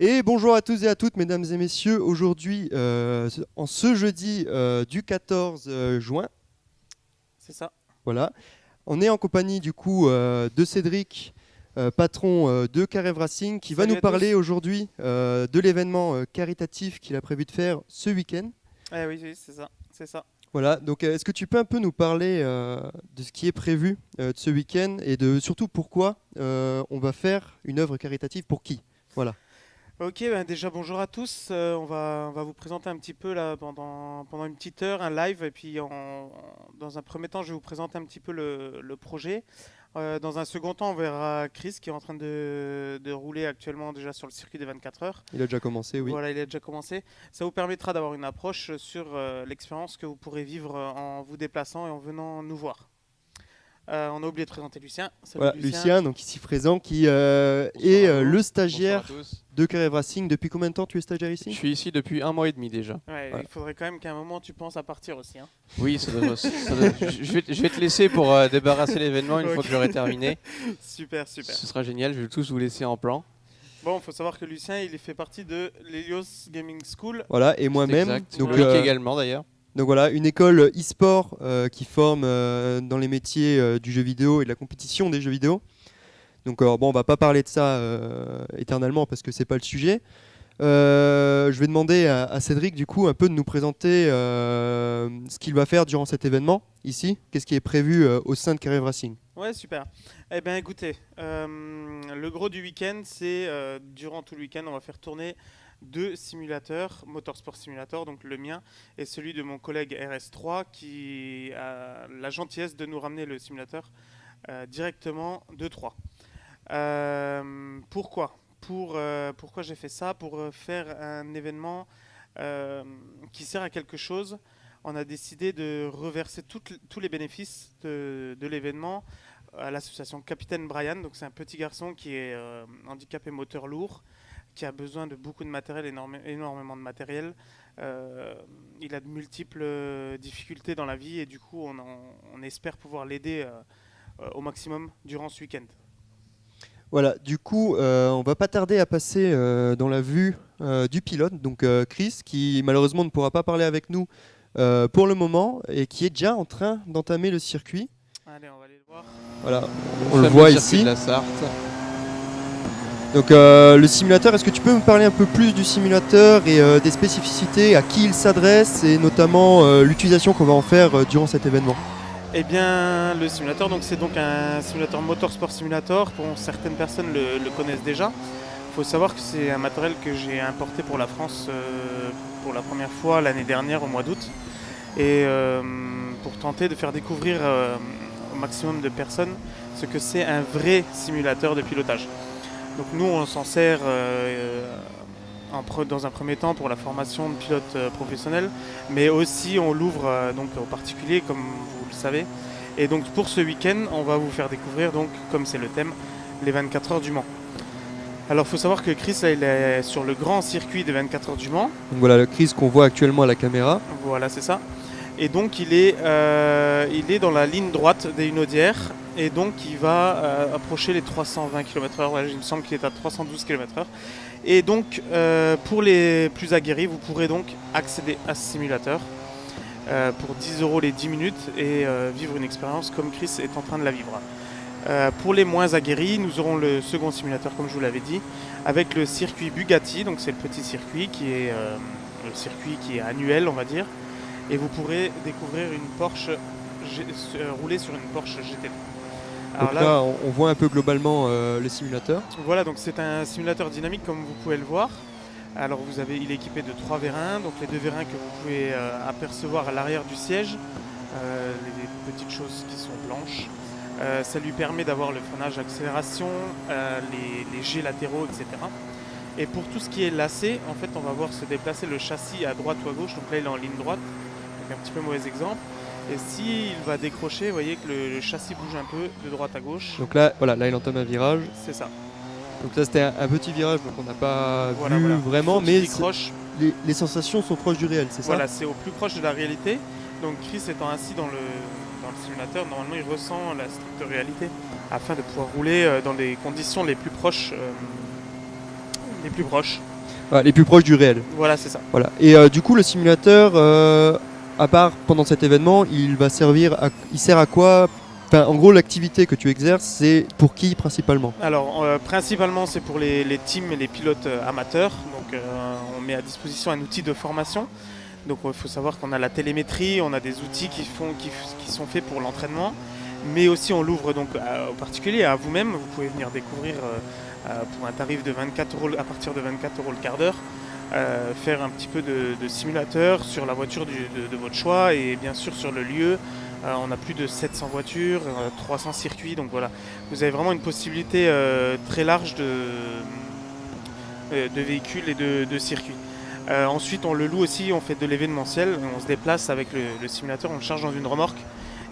Et bonjour à tous et à toutes, mesdames et messieurs. Aujourd'hui, en ce jeudi du 14 juin, C'est ça. voilà, on est en compagnie du coup de Cédric, patron de Carev Racing, qui va Salut nous à parler tous. aujourd'hui de l'événement caritatif qu'il a prévu de faire ce week-end. Oui, oui, c'est ça. C'est ça. Voilà, donc est-ce que tu peux un peu nous parler de ce qui est prévu de ce week-end et de surtout pourquoi on va faire une œuvre caritative pour qui? Voilà. Ok, ben déjà bonjour à tous. On va vous présenter un petit peu là pendant une petite heure un live et puis dans un premier temps je vais vous présenter un petit peu le projet. Dans un second temps on verra Chris qui est en train de rouler actuellement déjà sur le circuit des 24 heures. Il a déjà commencé, oui. Voilà, il a déjà commencé. Ça vous permettra d'avoir une approche sur l'expérience que vous pourrez vivre en vous déplaçant et en venant nous voir. On a oublié de présenter Lucien. Salut Voilà, Lucien. Lucien, donc ici présent, qui Bonsoir est à vous. le Bonsoir à stagiaire tous. de Carev Racing. Depuis combien de temps tu es stagiaire Je ici? suis ici depuis 1 mois et demi déjà. Ouais, Voilà. il faudrait quand même qu'à un moment tu penses à partir aussi. Hein. Oui, je vais te laisser pour débarrasser l'événement une fois que j'aurai terminé. Super, super. Ce sera génial, je vais tous vous laisser en plan. Bon, il faut savoir que Lucien, il fait partie de l'Helios Gaming School. Voilà, et C'est moi-même. exact. Donc, Loïc également d'ailleurs. donc voilà, une école e-sport qui forme dans les métiers du jeu vidéo et de la compétition des jeux vidéo. Donc bon, on va pas parler de ça éternellement parce que c'est pas le sujet. Je vais demander à Cédric du coup un peu de nous présenter ce qu'il va faire durant cet événement ici. Qu'est-ce qui est prévu au sein de Carev Racing? Ouais, super. Eh bien, écoutez, le gros du week-end, c'est durant tout le week-end, on va faire tourner deux simulateurs, Motorsport Simulator, donc le mien, et celui de mon collègue RS3 qui a la gentillesse de nous ramener le simulateur directement de Troyes. Pourquoi pourquoi j'ai fait ça? Pour faire un événement qui sert à quelque chose. On a décidé de reverser tous les bénéfices de l'événement à l'association Capitaine Brian. Donc c'est un petit garçon qui est handicapé moteur lourd, qui a besoin de beaucoup de matériel, énormément de matériel. Il a de multiples difficultés dans la vie et du coup on espère pouvoir l'aider au maximum durant ce week-end. Voilà, du coup, on va pas tarder à passer dans la vue du pilote, donc Chris, qui malheureusement ne pourra pas parler avec nous pour le moment et qui est déjà en train d'entamer le circuit. Allez, on va aller le voir. Voilà, on le voit circuit ici. de la Sarthe. Donc le simulateur, est-ce que tu peux me parler un peu plus du simulateur et des spécificités, à qui il s'adresse et notamment l'utilisation qu'on va en faire durant cet événement? Eh bien, le simulateur, donc c'est donc un simulateur Motorsport Simulator. Bon, certaines personnes le connaissent déjà. Il faut savoir que c'est un matériel que j'ai importé pour la France pour la première fois l'année dernière au mois d'août. Et pour tenter de faire découvrir au maximum de personnes ce que c'est un vrai simulateur de pilotage. Donc nous, on s'en sert dans un premier temps pour la formation de pilotes professionnels, mais aussi on l'ouvre donc aux particuliers, comme vous le savez. Et donc pour ce week-end, on va vous faire découvrir, donc, comme c'est le thème, les 24 heures du Mans. Alors il faut savoir que Chris, là, il est sur le grand circuit des 24 heures du Mans. Donc voilà le Chris qu'on voit actuellement à la caméra. Voilà, c'est ça. Et donc il est dans la ligne droite des Hunaudières. Et donc il va approcher les 320 km/h. Ouais, il me semble qu'il est à 312 km/h. Et donc pour les plus aguerris, vous pourrez donc accéder à ce simulateur pour 10 € les 10 minutes et vivre une expérience comme Chris est en train de la vivre. Pour les moins aguerris, nous aurons le second simulateur, comme je vous l'avais dit, avec le circuit Bugatti. Donc c'est le petit circuit qui est le circuit qui est annuel, on va dire. Et vous pourrez découvrir une Porsche, rouler sur une Porsche GT. Donc là, on voit un peu globalement le simulateur. Voilà, donc c'est un simulateur dynamique comme vous pouvez le voir. Alors il est équipé de 3 vérins, donc les 2 vérins que vous pouvez apercevoir à l'arrière du siège, les petites choses qui sont blanches. Ça lui permet d'avoir le freinage accélération, les G latéraux, etc. Et pour tout ce qui est lacet, en fait, on va voir se déplacer le châssis à droite ou à gauche. Donc là, il est en ligne droite, donc un petit peu mauvais exemple. Et s'il va décrocher, vous voyez que le châssis bouge un peu de droite à gauche. Donc là, voilà, là il entame un virage. C'est ça. Donc là c'était un petit virage, donc on n'a pas Voilà, vu voilà. vraiment, Il faut qu'il mais décroche. les sensations sont proches du réel, c'est ça? Voilà, c'est au plus proche de la réalité. Donc Chris étant assis dans le simulateur, normalement il ressent la stricte réalité afin de pouvoir rouler dans les conditions les plus proches. Les plus proches du réel. Voilà, c'est ça. Voilà. Et du coup, le simulateur, à part pendant cet événement, il sert à quoi? Enfin, en gros, l'activité que tu exerces, c'est pour qui principalement? Alors, principalement, c'est pour les teams et les pilotes amateurs. Donc, on met à disposition un outil de formation. Donc, il faut savoir qu'on a la télémétrie, on a des outils qui sont faits pour l'entraînement. Mais aussi, on l'ouvre donc aux particuliers, à vous-même. Vous pouvez venir découvrir pour un tarif de 24 €, à partir de 24 € le quart d'heure, faire un petit peu de simulateur sur la voiture de votre choix et bien sûr sur le lieu. On a plus de 700 voitures, 300 circuits, donc voilà, vous avez vraiment une possibilité très large de véhicules et de circuits. Ensuite, on le loue aussi, on fait de l'événementiel, on se déplace avec le simulateur, on le charge dans une remorque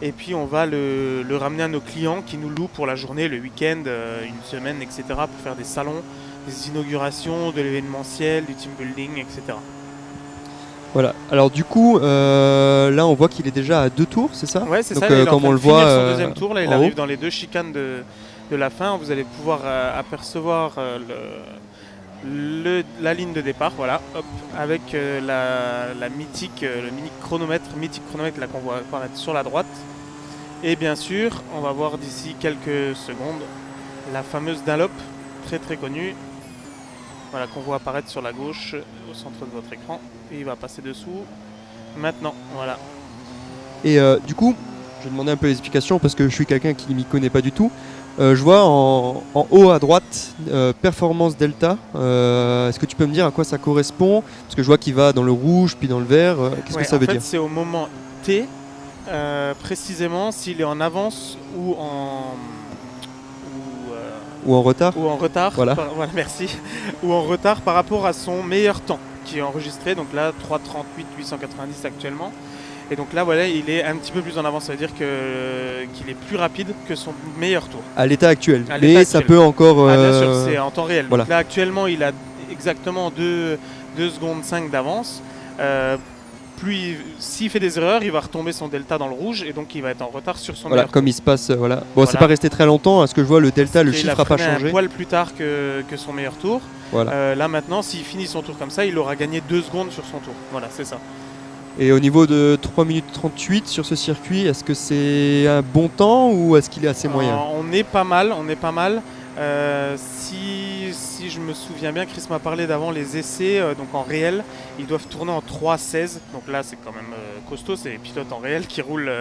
et puis on va le ramener à nos clients qui nous louent pour la journée, le week-end, une semaine, etc. pour faire des salons, des inaugurations, de l'événementiel, du team building, etc. Voilà. Alors du coup, là, on voit qu'il est déjà à 2 tours, c'est ça? Ouais, c'est donc, ça. Là, il est en comme train on de le finir voit, son deuxième tour. Là, il en arrive haut. dans les 2 chicanes de la fin. Vous allez pouvoir apercevoir la ligne de départ, voilà, hop, avec la mythique, le mythique chronomètre là qu'on voit apparaître sur la droite. Et bien sûr, on va voir d'ici quelques secondes la fameuse Dunlop, très très connue. Voilà, qu'on voit apparaître sur la gauche au centre de votre écran. Et il va passer dessous. Maintenant, voilà. Et du coup, je vais demander un peu l'explication parce que je suis quelqu'un qui m'y connaît pas du tout. Je vois en haut à droite Performance Delta. Est-ce que tu peux me dire à quoi ça correspond? Parce que je vois qu'il va dans le rouge puis dans le vert. Qu'est-ce que ça veut en fait, dire? c'est au moment T, précisément s'il est en avance ou Ou en retard? ou en retard. Voilà. Voilà, merci. Ou en retard par rapport à son meilleur temps qui est enregistré. Donc là, 3:38 890 actuellement. Et donc là, voilà, il est un petit peu plus en avance. Ça veut dire qu'il est plus rapide que son meilleur tour. À l'état actuel. À l'état Mais ça actuel. peut encore. Ah, bien sûr, c'est en temps réel. Voilà. Donc là, actuellement, il a exactement 2 secondes 5 d'avance. S'il fait des erreurs, il va retomber son delta dans le rouge et donc il va être en retard sur son Voilà, meilleur comme tour. il se passe. Voilà. Bon, Voilà. c'est pas resté très longtemps. À ce que je vois, le delta, le Et chiffre il n'a pas freiné changé. un poil plus tard que son meilleur tour. Voilà. Là maintenant, s'il finit son tour comme ça, il aura gagné 2 secondes sur son tour. Voilà, c'est ça. Et au niveau de 3 minutes 38 sur ce circuit, est-ce que c'est un bon temps ou est-ce qu'il est assez moyen? On est pas mal. Si je me souviens bien, Chris m'a parlé d'avant les essais, donc en réel, ils doivent tourner en 3:16. Donc là, c'est quand même costaud, c'est les pilotes en réel qui roulent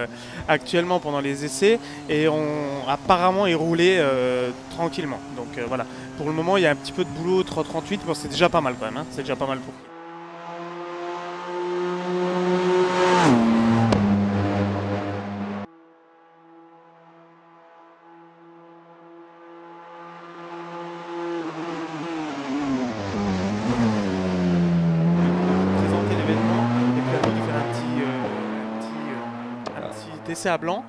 actuellement pendant les essais et apparemment est roulé tranquillement. Donc voilà, pour le moment, il y a un petit peu de boulot, 3:38, bon, c'est déjà pas mal quand même, hein. C'est déjà pas mal pour. Présenter l'événement et puis après de faire un petit essai à blanc,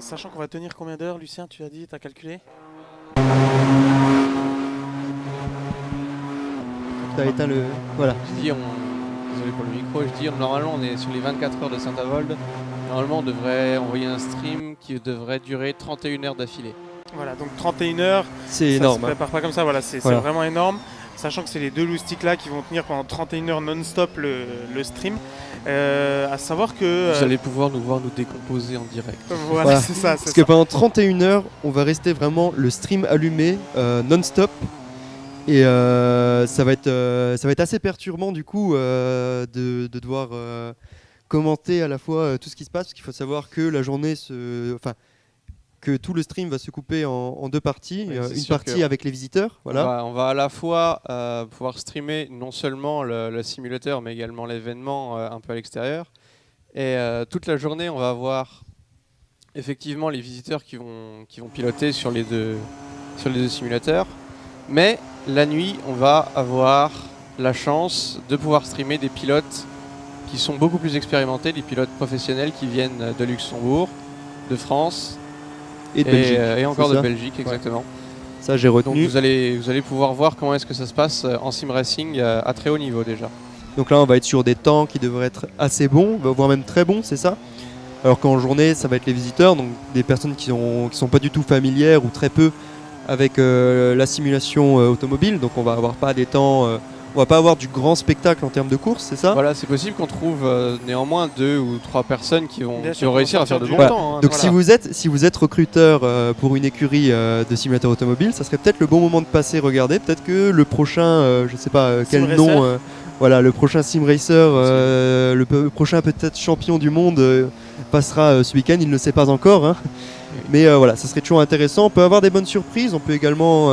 sachant qu'on va tenir combien d'heures, Lucien, tu as dit, tu as calculé? T'as éteint le. Voilà. Je dis, désolé pour le micro, je dis normalement on est sur les 24 heures de Saint-Avold. Normalement on devrait envoyer un stream qui devrait durer 31 heures d'affilée. Voilà, donc 31 heures, C'est ça énorme. se prépare pas comme ça, voilà, c'est Voilà. vraiment énorme. Sachant que c'est les 2 loustiques là qui vont tenir pendant 31 heures non-stop le stream. À savoir que. Vous allez pouvoir nous voir nous décomposer en direct. Voilà, Voilà. c'est ça. Parce que pendant 31 heures, on va rester vraiment le stream allumé non-stop. Et ça va être assez perturbant du coup de devoir commenter à la fois tout ce qui se passe. Parce qu'il faut savoir que la journée que tout le stream va se couper en 2 parties. Oui, c'est Une sûr partie que avec les visiteurs. Voilà. On va à la fois pouvoir streamer non seulement le simulateur mais également l'événement un peu à l'extérieur. Et toute la journée on va avoir effectivement les visiteurs qui vont piloter sur les deux simulateurs. Mais la nuit on va avoir la chance de pouvoir streamer des pilotes qui sont beaucoup plus expérimentés, des pilotes professionnels qui viennent de Luxembourg, de France Et de Belgique. et encore c'est de ça Belgique exactement. Ça, j'ai Donc retenu. vous allez pouvoir voir comment est-ce que ça se passe en sim racing à très haut niveau déjà. Donc là, on va être sur des temps qui devraient être assez bons, voire même très bons, c'est ça? Alors qu'en journée, ça va être les visiteurs, donc des personnes qui sont pas du tout familières ou très peu avec la simulation automobile. Donc on va avoir pas des temps on va pas avoir du grand spectacle en termes de course, c'est ça? Voilà, c'est possible qu'on trouve néanmoins 2 ou 3 personnes qui vont Bien sûr, réussir à faire de du bons Voilà. temps. Hein. Donc Voilà. si vous êtes recruteur pour une écurie de simulateur automobile, ça serait peut-être le bon moment de passer regarder. Peut-être que le prochain, je sais pas quel Sim nom, Racer. voilà, le prochain sim racer, prochain peut-être champion du monde passera ce week-end. Il ne le sait pas encore, hein. Mais voilà, ça serait toujours intéressant. On peut avoir des bonnes surprises. On peut également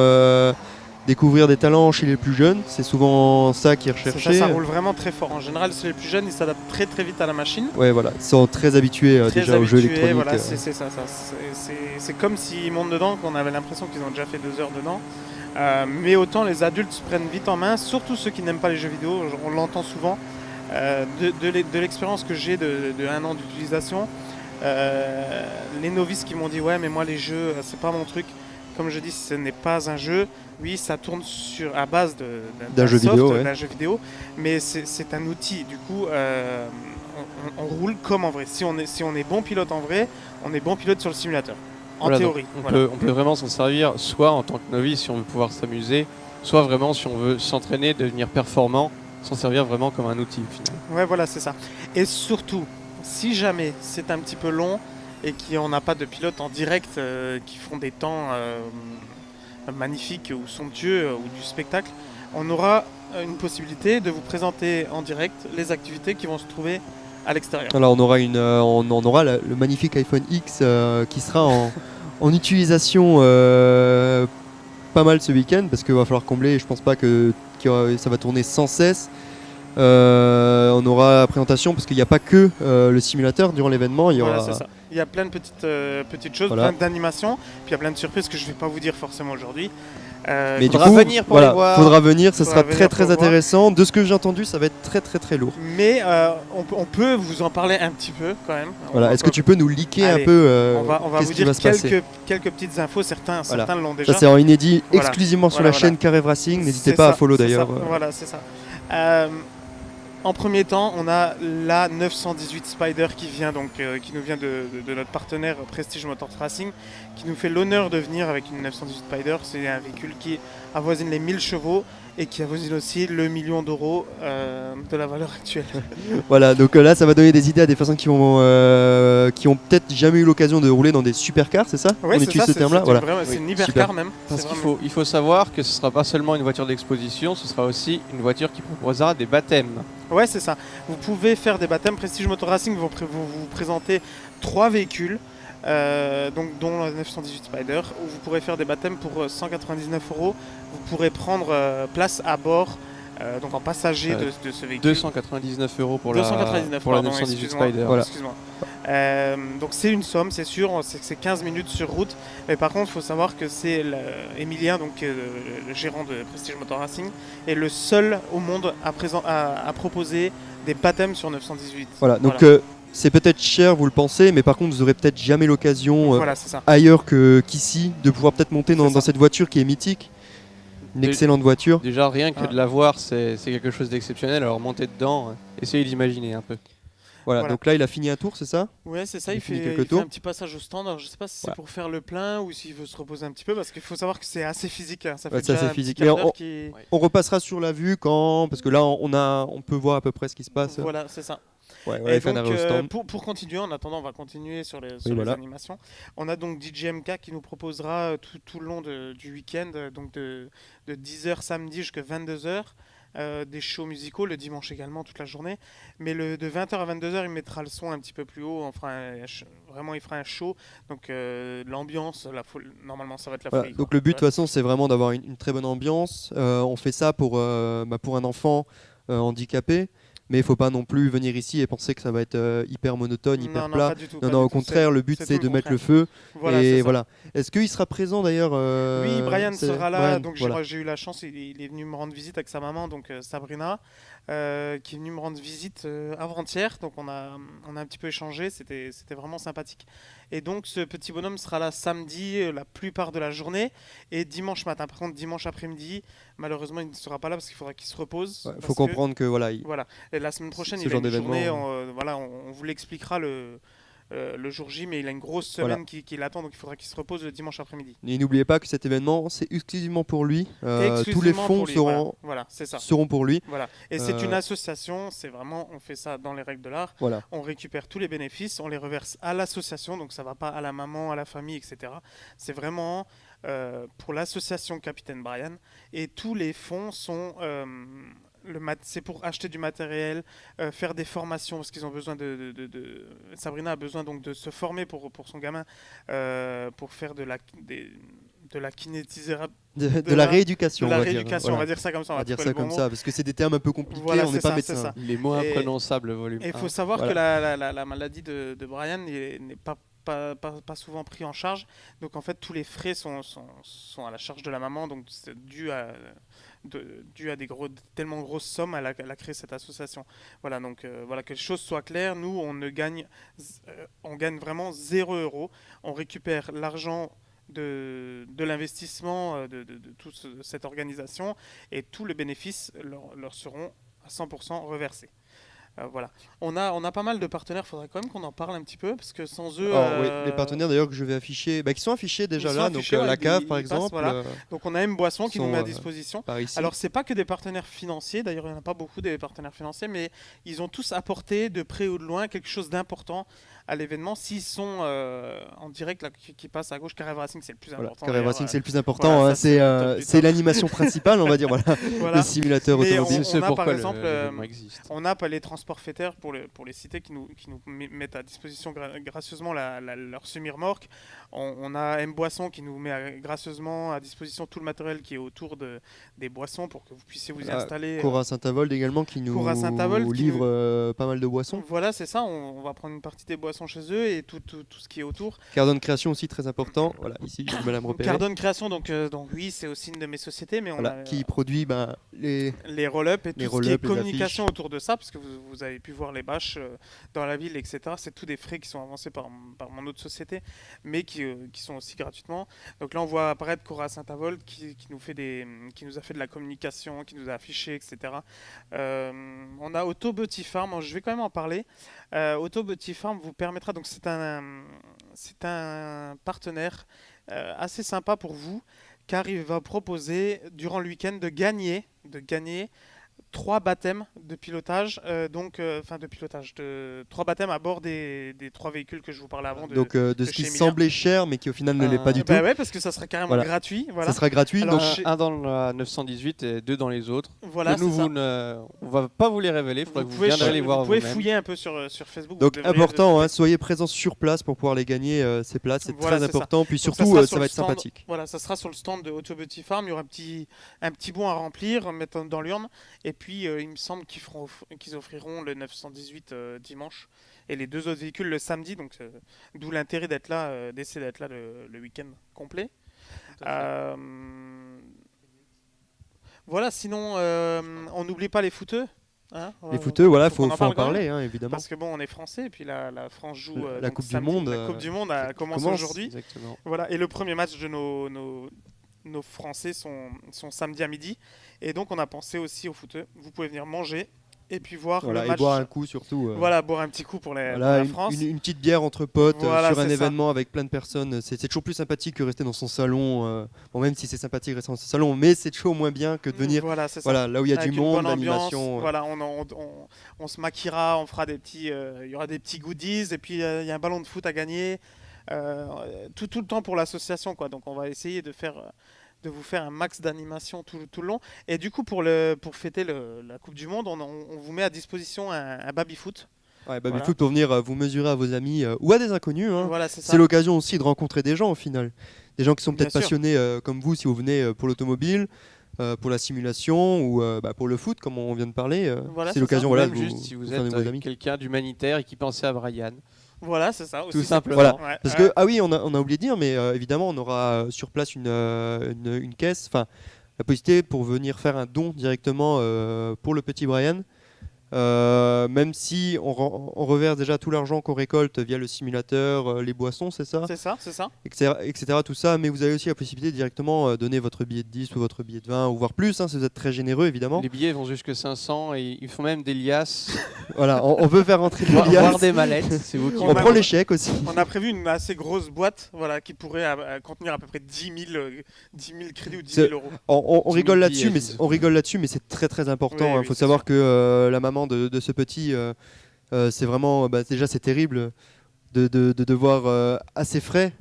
découvrir des talents chez les plus jeunes. C'est souvent ça qui est C'est recherché. ça roule vraiment très fort. En général, c'est les plus jeunes, ils s'adaptent très très vite à la machine. Ouais, voilà, ils sont très habitués Très déjà aux jeux habitués, électroniques. voilà, c'est ça. C'est comme s'ils montent dedans, qu'on avait l'impression qu'ils ont déjà fait 2 heures dedans. Mais autant les adultes se prennent vite en main, surtout ceux qui n'aiment pas les jeux vidéo, on l'entend souvent. De l'expérience que j'ai de 1 an d'utilisation, les novices qui m'ont dit ouais mais moi les jeux c'est pas mon truc. Comme je dis, ce n'est pas un jeu. Oui, ça tourne à base D'un jeu vidéo, ouais. d'un jeu vidéo, mais c'est un outil. Du coup, on roule comme en vrai. Si on est bon pilote en vrai, on est bon pilote sur le simulateur. En Voilà, théorie. donc Voilà. on peut vraiment s'en servir soit en tant que novice si on veut pouvoir s'amuser, soit vraiment si on veut s'entraîner, devenir performant, s'en servir vraiment comme un outil au final. Ouais, voilà, c'est ça. Et surtout, si jamais c'est un petit peu long et qu'on n'a pas de pilote en direct qui font des temps magnifiques ou somptueux ou du spectacle, on aura une possibilité de vous présenter en direct les activités qui vont se trouver à l'extérieur. Alors on aura le magnifique iPhone X qui sera en utilisation pas mal ce week-end parce qu'il va falloir combler. Je pense pas que ça va tourner sans cesse. On aura la présentation parce qu'il n'y a pas que le simulateur durant l'événement. Il y aura Voilà, c'est ça. Il y a plein de petites choses, Voilà. plein d'animations, puis il y a plein de surprises que je ne vais pas vous dire forcément aujourd'hui. Mais du faudra coup, venir pour voilà, les voir. faudra venir, ça Faudra sera venir très pour très voir. intéressant. De ce que j'ai entendu, ça va être très très très lourd. Mais on peut vous en parler un petit peu quand même. Voilà, est-ce que tu peux nous leaker Allez, un peu on va vous qu'est-ce qui dire va se passer? quelques petites infos, certains Voilà. l'ont déjà. Ça c'est en inédit Voilà. exclusivement sur Voilà, la voilà. chaîne Carev Racing. N'hésitez C'est pas à ça, follow c'est d'ailleurs. ça. Voilà, c'est ça. En premier temps, on a la 918 Spider qui vient qui nous vient de notre partenaire Prestige Motors Racing, qui nous fait l'honneur de venir avec une 918 Spider. C'est un véhicule qui avoisine les 1000 chevaux et qui avoisine aussi le million d'euros de la valeur actuelle. Voilà, donc là ça va donner des idées à des personnes qui ont peut-être jamais eu l'occasion de rouler dans des supercars, c'est ça? Ouais, On c'est utilise ça, ce terme-là. Voilà. c'est une super. hypercar même. Parce C'est qu'il vraiment- il faut savoir que ce ne sera pas seulement une voiture d'exposition, ce sera aussi une voiture qui proposera des baptêmes. Ouais, c'est ça. Vous pouvez faire des baptêmes. Prestige Motor Racing vont vous présenter 3 véhicules, dont la 918 Spider, où vous pourrez faire des baptêmes pour 199 €. Vous pourrez prendre place à bord, donc en passager de ce véhicule. 299 € pour 299, la pardon, 918 excuse-moi. Spider. Voilà. Excuse-moi. Donc c'est une somme, c'est sûr, c'est 15 minutes sur route. Mais par contre, il faut savoir que c'est Emilien, donc le gérant de Prestige Motor Racing, est le seul au monde à proposer des baptêmes sur 918. Voilà, donc c'est peut-être cher, vous le pensez, mais par contre vous aurez peut-être jamais l'occasion Voilà, c'est ça. ailleurs qu'ici de pouvoir peut-être monter dans cette voiture qui est mythique. Une Dé- excellente voiture. Déjà, rien que Ah. de la voir, c'est quelque chose d'exceptionnel. Alors, monter dedans, essayez d'imaginer un peu. Voilà, Voilà. donc là il a fini un tour, c'est ça? Ouais, c'est ça, Il il finit fait, quelques il fait tours. un petit passage au stand. Alors, je sais pas si c'est Voilà. pour faire le plein ou s'il veut se reposer un petit peu, parce qu'il faut savoir que c'est assez physique. Hein. Ça fait Ouais, c'est déjà assez un petit physique. quart Mais d'heure on- qui- On repassera sur la vue parce que là on peut voir à peu près ce qui se passe. Voilà, c'est ça. Ouais, il fait un donc, arrêt au stand. pour continuer, en attendant, on va continuer sur les voilà. animations. On a donc DJMK qui nous proposera tout le long du week-end, donc de 10h samedi jusqu'à 22h, des shows musicaux, le dimanche également, toute la journée. Mais de 20h à 22h, il mettra le son un petit peu plus haut. Vraiment, il fera un show. Donc l'ambiance, normalement, ça va être la Voilà, folie. donc quoi. le but de toute Ouais. façon c'est vraiment d'avoir une très bonne ambiance. On fait ça pour un enfant handicapé, mais il faut pas non plus venir ici et penser que ça va être hyper monotone, hyper Non, plat. pas du tout, Non, pas non, du au tout. contraire, le but c'est c'est tout de le mettre le contraire. feu. Voilà, c'est Et ça. voilà. Est-ce qu'il sera présent d'ailleurs Oui, Brian sera là. Brian, Donc voilà. j'ai eu la chance, il est venu me rendre visite avec sa maman, donc Sabrina, qui est venue me rendre visite avant-hier. Donc on a un petit peu échangé, c'était vraiment sympathique. Et donc ce petit bonhomme sera là samedi la plupart de la journée et dimanche matin. Par contre, dimanche après-midi, malheureusement, il ne sera pas là parce qu'il faudra qu'il se repose. Il parce faut que- comprendre que voilà, Voilà. Et la semaine prochaine, Ce il a genre une journée. d'événement, On vous l'expliquera le jour J, mais il a une grosse Voilà. semaine qui l'attend, donc il faudra qu'il se repose le dimanche après-midi. Et n'oubliez pas que cet événement, c'est exclusivement pour lui. Tous les Exclusivement fonds pour lui, voilà. seront, Voilà, c'est ça. seront pour lui. Voilà. Et c'est une Euh, association, c'est vraiment, on fait ça dans les règles de l'art. Voilà. On récupère tous les bénéfices, on les reverse à l'association, donc ça va pas à la maman, à la famille, etc. C'est vraiment pour l'association Capitaine Brian. Et tous les fonds sont c'est pour acheter du matériel, faire des formations, parce qu'ils ont besoin Sabrina a besoin donc de se former pour son gamin, pour faire de la kinéthisérapie. De la rééducation, De la on va dire. rééducation, Voilà. on va dire ça comme ça. On va dire trouver ça le bon comme mot. ça, parce que c'est des termes un peu compliqués, Voilà, on n'est c'est pas ça, c'est médecin. ça. Les mots Et- imprononçables, volume Et il 1. faut savoir Voilà. que la maladie de Brian n'est pas souvent pris en charge. Donc en fait, tous les frais sont à la charge de la maman. Donc c'est dû à tellement grosses sommes, elle a créé cette association. Voilà, donc voilà, que les choses soient claires. Nous, on gagne vraiment 0 €. On récupère l'argent de l'investissement de toute cette organisation et tous les bénéfices leur seront à 100% reversés. Voilà. On a pas mal de partenaires, il faudrait quand même qu'on en parle un petit peu, parce que sans eux... Alors, oui, les partenaires d'ailleurs que je vais afficher, qui sont affichés déjà Ils sont là, affichés, donc ouais, la cave ils par passent, exemple, voilà. Donc on a M Boisson qui nous sont, met à disposition. par ici. Alors c'est pas que des partenaires financiers, d'ailleurs il n'y en a pas beaucoup des partenaires financiers, mais ils ont tous apporté de près ou de loin quelque chose d'important à l'événement. S'ils sont en direct, là, qui passent à gauche, Carré Racing c'est le plus Voilà, important. Carré d'ailleurs, Racing c'est le plus important, voilà, hein, ça, c'est le top du c'est top. l'animation principale, on va dire, voilà, voilà. le simulateur Mais automobile. C'est on a, pourquoi par exemple, l'événement existe. On a pas les transports faîteurs pour les cités qui nous mettent à disposition gracieusement leur semi-remorque. On a M Boisson qui nous met gracieusement à disposition tout le matériel qui est autour des boissons pour que vous puissiez vous y Voilà, installer. Cora Saint-Avold également qui nous Cora Saint-Avold qui livre nous- pas mal de boissons. Voilà, c'est ça. On va prendre une partie des boissons chez eux et tout ce qui est autour. Cardone Création aussi très important. Voilà, ici j'ai du mal à me repérer. Cardone Création, donc oui, c'est aussi une de mes sociétés, mais on Voilà, a qui produit les les roll-up et tout les ce qui est roll-up, les communication autour de ça, parce que vous avez pu voir les bâches dans la ville, etc. C'est tous des frais qui sont avancés par mon autre société, mais qui sont aussi gratuitement. Donc là, on voit apparaître Cora Saint-Avold qui nous a fait de la communication, qui nous a affiché, etc. On a Auto Beauty Farm, je vais quand même en parler. Auto Beauty Farm vous permettra, donc c'est un partenaire assez sympa pour vous, car il va proposer durant le week-end de gagner 3 baptêmes de pilotage, de 3 baptêmes à bord des 3 véhicules que je vous parlais avant. donc de ce chez qui Emilia. semblait cher mais qui au final ne l'est pas du tout. Bah ouais, parce que ça sera carrément Voilà. gratuit. Voilà. Ça sera gratuit. Alors, donc chez- Un dans la 918 et 2 dans les autres. Voilà, Que nous, c'est ça. on va pas vous les révéler, il faudra que vous viendrez les voir vous pouvez vous-même. fouiller un peu sur Facebook. Donc vous devriez- important, hein, soyez présents sur place pour pouvoir les gagner ces places, c'est Voilà, très c'est ça. important. Puis Donc, surtout, sera sur ça le va être stand- sympathique. Voilà, ça sera sur le stand de Auto Beauty Farm. Il y aura un petit bon à remplir, mettre dans l'urne. Et puis, il me semble qu'ils offriront le 918 dimanche et les 2 autres véhicules le samedi. Donc, d'où l'intérêt d'essayer d'être là le week-end complet. Voilà, sinon, on n'oublie pas les footeux. Hein, Les footeux, voilà, faut faut qu'on en quand même, parler, hein, évidemment. Parce que bon, on est français et puis la France joue La donc Coupe du samedi. Monde, La Coupe du Monde commence commence. aujourd'hui. Exactement. Voilà, et le premier match de nos Français sont samedi à midi. Et donc on a pensé aussi au footeux. Vous pouvez venir manger et puis voir Voilà, le et match. boire un coup surtout. Voilà, boire un petit coup pour Voilà, la France. une petite bière entre potes Voilà, sur un c'est ça. événement avec plein de personnes. C'est toujours plus sympathique que rester dans son salon. Bon, même si c'est sympathique de rester dans son salon, mais c'est toujours moins bien que de venir Voilà, c'est ça. voilà, là où il y a Avec du une monde, bonne ambiance, l'animation. voilà, on se maquillera, on fera il y aura des petits goodies et puis il y a un ballon de foot à gagner. Tout le temps pour l'association, quoi. Donc on va essayer de vous faire un max d'animation tout le long. Et du coup, pour fêter la Coupe du Monde, on vous met à disposition un baby-foot. Ouais, bah, Voilà. il faut pour venir vous mesurer à vos amis ou à des inconnus. Hein. Voilà, c'est ça. C'est l'occasion aussi de rencontrer des gens au final. Des gens qui sont Bien peut-être sûr. passionnés comme vous si vous venez pour l'automobile, pour la simulation ou pour le foot comme on vient de parler. Voilà, c'est c'est l'occasion ça. voilà, Même de juste si vous faire de êtes vos amis. quelqu'un d'humanitaire et qui pensait à Brian. Voilà, c'est ça. Aussi, Tout c'est simplement. possible. Voilà. Ouais, Parce ouais. que, ah oui, on a oublié de dire, mais évidemment, on aura sur place une caisse, enfin, la possibilité pour venir faire un don directement pour le petit Brian. même si on reverse déjà tout l'argent qu'on récolte via le simulateur, les boissons, c'est ça, C'est ça, c'est ça. etc., tout ça, mais vous avez aussi la possibilité de directement donner votre billet de 10 ou votre billet de 20 ou voire plus, hein, si vous êtes très généreux évidemment. Les billets vont jusque 500 et ils font même des liasses, Voilà, on peut faire rentrer des voire liasses. des mallettes. C'est vous qui On prend les chèques aussi. On a prévu une assez grosse boîte, voilà, qui pourrait contenir à peu près 10 000 crédits ou 10 000 euros. On 10 000 rigole là-dessus, billets, mais on rigole là-dessus, mais c'est très très important. Oui, Il oui, faut c'est savoir sûr. que la maman de ce petit, c'est vraiment, déjà c'est terrible de devoir à ses frais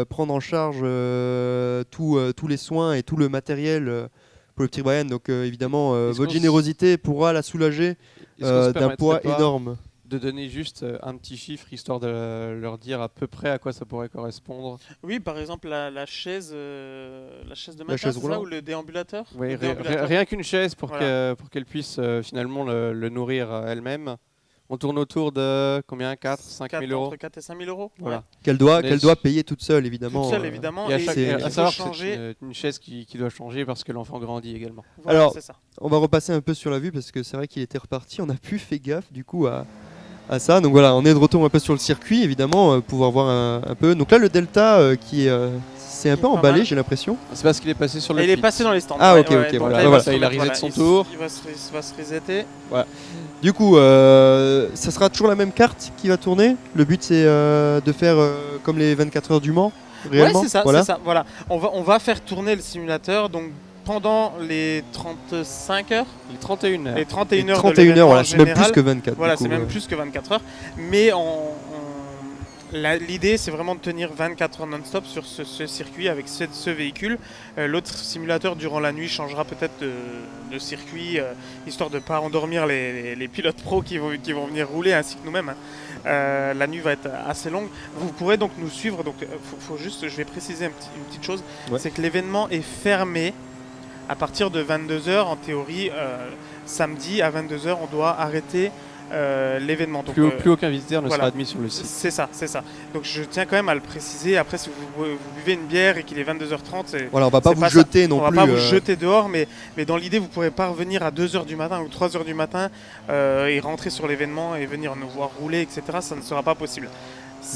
prendre en charge tous les soins et tout le matériel pour le petit Brian. Donc évidemment, Est-ce votre qu'on générosité pourra la soulager Est-ce qu'on se d'un poids permettrait pas énorme. de donner juste un petit chiffre histoire de leur dire à peu près à quoi ça pourrait correspondre? Oui, par exemple, la chaise de matin, chaise c'est ça, roulante. ou le déambulateur? Oui, Le déambulateur. rien qu'une chaise pour Voilà. qu'elle puisse finalement le nourrir elle-même. On tourne autour de combien? 4 5 000 euros? Entre 4 et 5 000 euros. Voilà. Ouais. Qu'elle doit Mais- payer toute seule, évidemment. Toute seule, évidemment. Et à Et chaque, c'est- il à faut savoir que changer. c'est une chaise qui doit changer parce que l'enfant grandit également. Voilà, Alors, c'est ça. On va repasser un peu sur la vue parce que c'est vrai qu'il était reparti. On n'a plus fait gaffe du coup à ça. Donc voilà, on est de retour un peu sur le circuit, évidemment, pouvoir voir un peu. Donc là, le Delta qui c'est un Qui peu est pas emballé, mal. j'ai l'impression. C'est parce qu'il est passé sur le Et il est pit. passé dans les stands. Ah, ok, ok, donc voilà. là, il Voilà. va se Il a remettre, reset son il tour. Il va se resetter. Du coup, ça sera toujours la même carte qui va tourner. Le but, c'est de faire comme les 24 heures du Mans, réellement. Ouais, c'est ça, Voilà. c'est ça. Voilà. On va faire tourner le simulateur donc pendant les 35 heures, Les 31 heures. les 31 Et heures 31 de heures, l'événement voilà, c'est même général. plus que 24. Voilà, du coup, c'est même plus que 24 heures. Mais l'idée, c'est vraiment de tenir 24 heures non-stop sur ce circuit avec ce véhicule. L'autre simulateur, durant la nuit, changera peut-être de circuit, histoire de ne pas endormir les pilotes pros qui vont venir rouler, ainsi que nous-mêmes. La nuit va être assez longue. Vous pourrez donc nous suivre. Donc, faut juste, je vais préciser une petite chose. Ouais. C'est que l'événement est fermé à partir de 22h. En théorie, samedi à 22h, on doit arrêter l'événement. Donc, Plus aucun visiteur ne voilà. sera admis sur le site. c'est ça, c'est ça. Donc je tiens quand même à le préciser. Après, si vous buvez une bière et qu'il est 22h30, Voilà, on va pas c'est vous pas ça. jeter non on va plus. pas vous jeter dehors, mais dans l'idée, vous pourrez pas revenir à 2h du matin ou 3h du matin et rentrer sur l'événement et venir nous voir rouler, etc. Ça ne sera pas possible.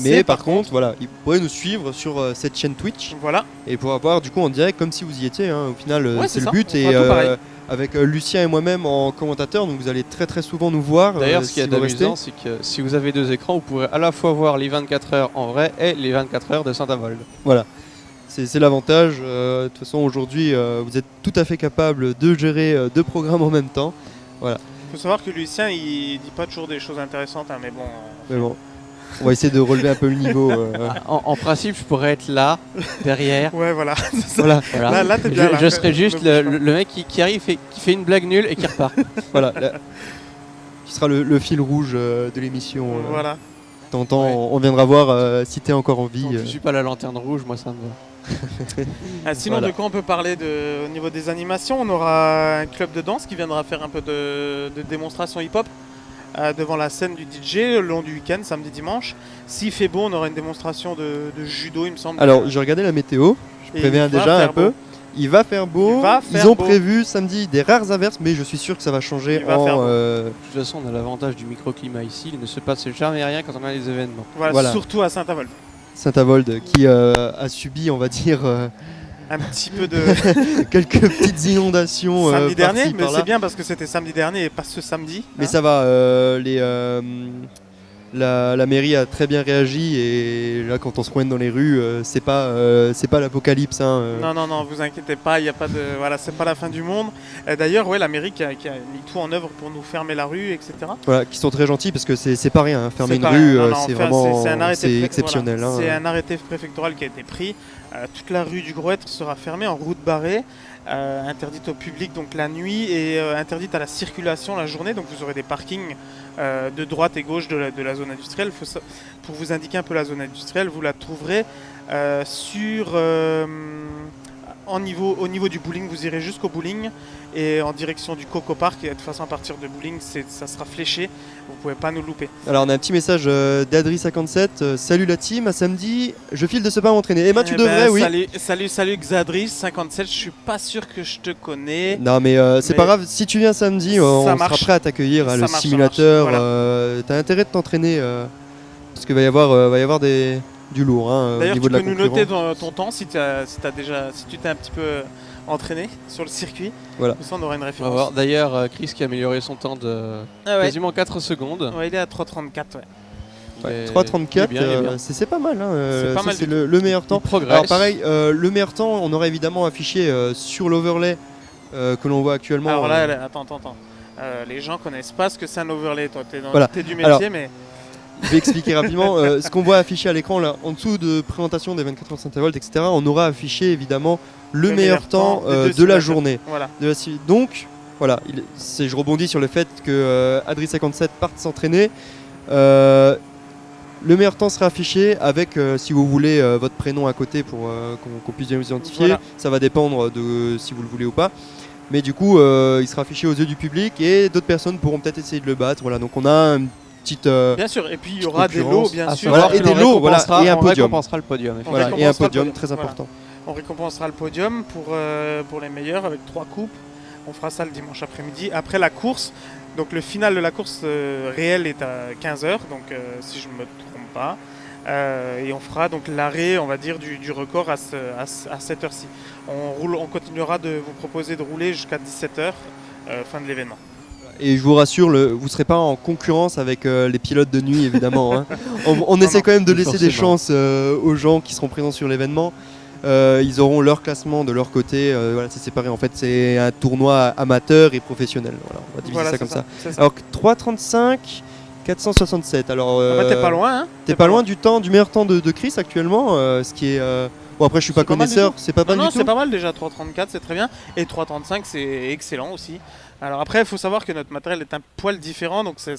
Mais C'est par contre, voilà, vous pourrez nous suivre sur cette chaîne Twitch voilà, et pouvoir voir du coup en direct comme si vous y étiez. Hein. Au final, Ouais, c'est c'est le ça. but. On Et fera tout pareil. avec Lucien et moi-même en commentateur, donc vous allez très très souvent nous voir. D'ailleurs, ce qui est si vous restez. amusant, c'est que si vous avez 2 écrans, vous pourrez à la fois voir les 24 heures en vrai et les 24 heures de Saint-Avold. Voilà. C'est l'avantage. De toute façon, aujourd'hui, vous êtes tout à fait capable de gérer 2 programmes en même temps. Il faut savoir que Lucien, il dit pas toujours des choses intéressantes, hein, mais bon. Mais bon, on va essayer de relever un peu le niveau. En principe, je pourrais être là, derrière. Ouais, voilà. Voilà, Voilà. Là, t'es bien. Je serais juste le mec qui arrive et qui fait une blague nulle et qui repart. voilà. Qui sera le fil rouge de l'émission. Voilà. De temps en temps, Ouais. on viendra voir si t'es encore en vie. Donc, je suis pas la lanterne rouge, moi ça me va. Sinon, Voilà. de quoi on peut parler au niveau des animations? On aura un club de danse qui viendra faire un peu de démonstration hip-hop devant la scène du DJ le long du week-end, samedi, dimanche. S'il fait beau, on aura une démonstration de judo, il me semble. Alors, j'ai regardé la météo. Je Et préviens il va déjà un faire peu. beau. Il va faire beau. Il va Ils faire ont beau. prévu samedi des rares averses, mais je suis sûr que ça va changer Il va faire beau. De toute façon, on a l'avantage du microclimat ici. Il ne se passe jamais rien quand on a les événements. Voilà. Surtout à Saint-Avold. Saint-Avold qui a subi, on va dire, Un petit peu de quelques petites inondations samedi dernier, par-ci, mais par-là. c'est bien parce que c'était samedi dernier et pas ce samedi. Mais hein. ça va, la mairie a très bien réagi et là quand on se promène dans les rues, c'est pas l'apocalypse. Hein, Non, vous inquiétez pas, il y a pas de, voilà, c'est pas la fin du monde. D'ailleurs, ouais, la mairie qui a mis tout en œuvre pour nous fermer la rue, etc. Voilà, qui sont très gentils parce que c'est pas rien. Hein, fermer C'est une pas rue, rien. Non, c'est enfin, vraiment c'est un arrêté exceptionnel. voilà. Hein. C'est un arrêté préfectoral qui a été pris. Toute la rue du Gros-Être sera fermée en route barrée, interdite au public donc la nuit et interdite à la circulation la journée. Donc vous aurez des parkings de droite et gauche de la zone industrielle. Pour vous indiquer un peu la zone industrielle, vous la trouverez au niveau du bowling, vous irez jusqu'au bowling et en direction du Coco Park. Et de toute façon, à partir de bowling, ça sera fléché. Vous pouvez pas nous louper. Alors on a un petit message d'Adri57. Salut la team, à samedi. Je file de ce pas m'entraîner. Eh ben tu devrais, oui. Salut Xadri57. Je suis pas sûr que je te connais. Non mais c'est pas grave. Si tu viens samedi, on sera prêt à t'accueillir. Le simulateur. Voilà. T'as intérêt de t'entraîner parce qu'il va y avoir du lourd au D'ailleurs, niveau de la tu peux concurrence. nous noter ton temps si tu t'es un petit peu entraîné sur le circuit. Voilà. Comme ça, on aura une On va référence. voir. D'ailleurs, Chris qui a amélioré son temps de quasiment 4 secondes. Ouais, il est à 3,34. Ouais. 3,34, c'est pas mal. C'est pas mal c'est du le meilleur temps. Progresse. Alors pareil, le meilleur temps, on aura évidemment affiché sur l'overlay que l'on voit actuellement. Alors là, attends. Les gens connaissent pas ce que c'est un overlay. Toi, t'es du métier, Alors, mais... Je vais expliquer rapidement. Ce qu'on voit affiché à l'écran, là, en dessous de présentation des 24 heures Saint-Avold, etc., on aura affiché évidemment le meilleur temps de la journée. Voilà. Donc, voilà, je rebondis sur le fait que Adri57 parte s'entraîner. Le meilleur temps sera affiché avec, si vous voulez, votre prénom à côté pour qu'on puisse bien vous identifier. Voilà. Ça va dépendre de si vous le voulez ou pas. Mais du coup, il sera affiché aux yeux du public et d'autres personnes pourront peut-être essayer de le battre. Voilà, donc on a une petite. Bien sûr, et puis il y aura des lots, bien sûr. Voilà, et des lots, voilà, et un on podium. récompensera le podium. Voilà, et un podium très important. On récompensera le podium pour les meilleurs avec 3 coupes. On fera ça le dimanche après-midi. Après la course, donc le final de la course réelle est à 15h, donc si je ne me trompe pas. Et on fera donc l'arrêt, on va dire, du record à cette heure-ci. On continuera de vous proposer de rouler jusqu'à 17h, fin de l'événement. Et je vous rassure, vous ne serez pas en concurrence avec les pilotes de nuit, évidemment. Hein. On essaie quand même de laisser des chances aux gens qui seront présents sur l'événement. Ils auront leur classement de leur côté. Voilà, c'est séparé. En fait, c'est un tournoi amateur et professionnel. Voilà, on va diviser ça comme ça. Alors, 3,35, 467. Alors, t'es pas loin. Hein, t'es pas loin du meilleur temps de Chris actuellement. Ce qui est. Bon, après, je suis pas connaisseur. C'est pas mal du tout. C'est pas mal déjà. 3,34, c'est très bien. Et 3,35, c'est excellent aussi. Alors après, il faut savoir que notre matériel est un poil différent, donc c'est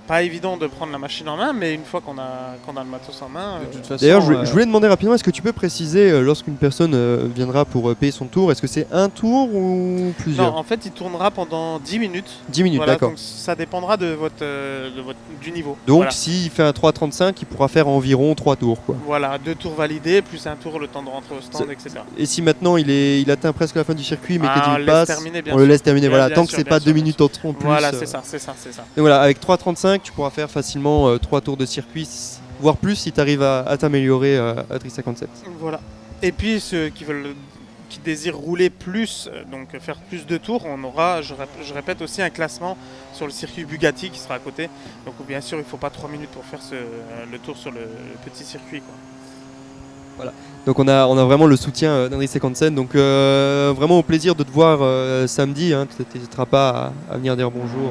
pas évident de prendre la machine en main, mais une fois qu'on a le matos en main... De toute façon, d'ailleurs, je voulais demander rapidement, est-ce que tu peux préciser, lorsqu'une personne viendra pour payer son tour, est-ce que c'est un tour ou plusieurs? Non, en fait, il tournera pendant 10 minutes. 10 minutes, voilà, d'accord. Donc ça dépendra du niveau. Donc voilà. S'il fait un 3,35, il pourra faire environ 3 tours, quoi. Voilà, 2 tours validés, plus un tour, le temps de rentrer au stand, etc. Et si maintenant il atteint presque la fin du circuit, mais qu'il passe, on le sûr. laisse terminer. Voilà, Bien tant sûr, que c'est bien pas sûr, 2 bien minutes sûr. en trop en plus. Voilà, c'est ça. Et voilà, avec 3,35, tu pourras faire facilement 3 tours de circuit, voire plus si tu arrives à t'améliorer à 57. Voilà. Et puis ceux qui désirent rouler plus, donc faire plus de tours, on aura, je répète, aussi un classement sur le circuit Bugatti qui sera à côté. Donc bien sûr, il ne faut pas 3 minutes pour faire le tour sur le petit circuit, quoi. Voilà. Donc on a vraiment le soutien d'André 57. Donc vraiment au plaisir de te voir samedi. Hein, tu n'hésiteras pas à venir dire bonjour.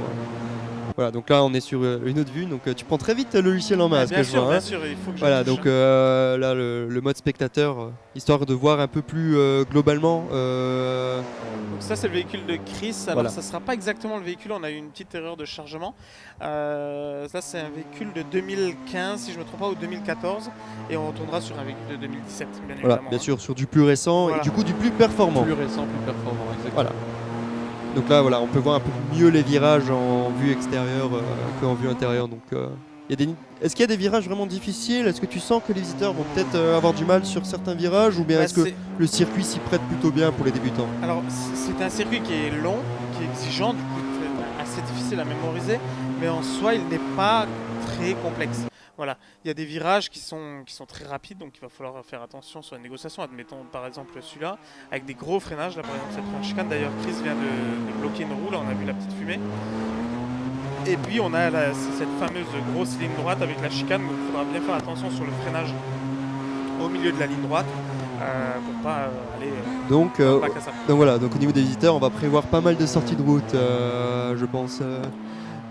Voilà, donc là on est sur une autre vue, donc tu prends très vite le logiciel en main. Bien sûr, il faut que je voilà, touche. donc là le mode spectateur, histoire de voir un peu plus globalement. Donc ça c'est le véhicule de Chris, alors voilà. Ça ne sera pas exactement le véhicule, on a eu une petite erreur de chargement. Ça c'est un véhicule de 2015 si je ne me trompe pas, ou 2014, et on retournera sur un véhicule de 2017 bien évidemment. Voilà, bien sûr, sur du plus récent et du coup du plus performant. Plus récent, plus performant, exactement. Voilà. Donc là, voilà, on peut voir un peu mieux les virages en vue extérieure qu'en vue intérieure. Donc, est-ce qu'il y a des virages vraiment difficiles? Est-ce que tu sens que les visiteurs vont peut-être avoir du mal sur certains virages, ou bien est-ce que le circuit s'y prête plutôt bien pour les débutants? Alors, c'est un circuit qui est long, qui est exigeant, du coup assez difficile à mémoriser, mais en soi, il n'est pas très complexe. Voilà, il y a des virages qui sont très rapides, donc il va falloir faire attention sur les négociations. Admettons par exemple celui-là, avec des gros freinages. Là par exemple cette première chicane, d'ailleurs Chris vient de bloquer une roue, là on a vu la petite fumée. Et puis on a cette fameuse grosse ligne droite avec la chicane, donc il faudra bien faire attention sur le freinage au milieu de la ligne droite pour pas aller donc à ça. Donc voilà, donc au niveau des visiteurs, on va prévoir pas mal de sorties de route, je pense.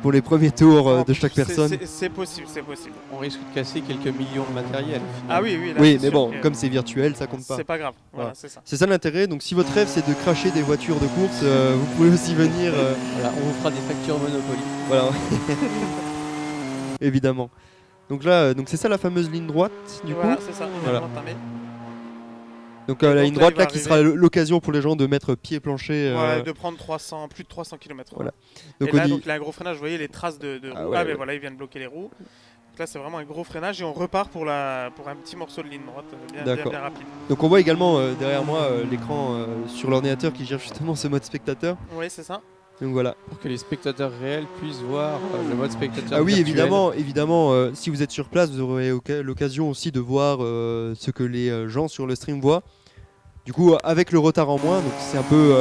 Pour les premiers tours de chaque personne. C'est possible. On risque de casser quelques millions de matériel. Ah oui, là, oui, mais bon, comme c'est virtuel, ça compte pas. C'est pas grave, voilà, c'est ça. C'est ça l'intérêt, donc si votre rêve c'est de cracher des voitures de course, vous pouvez aussi venir. Voilà, on vous fera des factures Monopoly. Voilà. Évidemment. Donc là, c'est ça la fameuse ligne droite, du coup. C'est ça, voilà. Donc Et la donc ligne là, droite il va là qui sera arriver. l'occasion pour les gens de mettre pied plancher. Ouais, de prendre plus de 300 km/h. Voilà. Et Donc là, on dit- donc, il y a un gros freinage, vous voyez les traces de Ah roues. ouais, Ah, mais ouais. voilà, ils viennent bloquer les roues. Donc là, c'est vraiment un gros freinage et on repart pour un petit morceau de ligne droite bien D'accord. rapide. Donc on voit également derrière moi l'écran sur l'ordinateur qui gère justement ce mode spectateur. Oui, c'est ça. Donc voilà. Pour que les spectateurs réels puissent voir le mode spectateur Ah oui, virtuel. évidemment, si vous êtes sur place, vous aurez l'occasion aussi de voir ce que les gens sur le stream voient. Du coup, avec le retard en moins, donc c'est un peu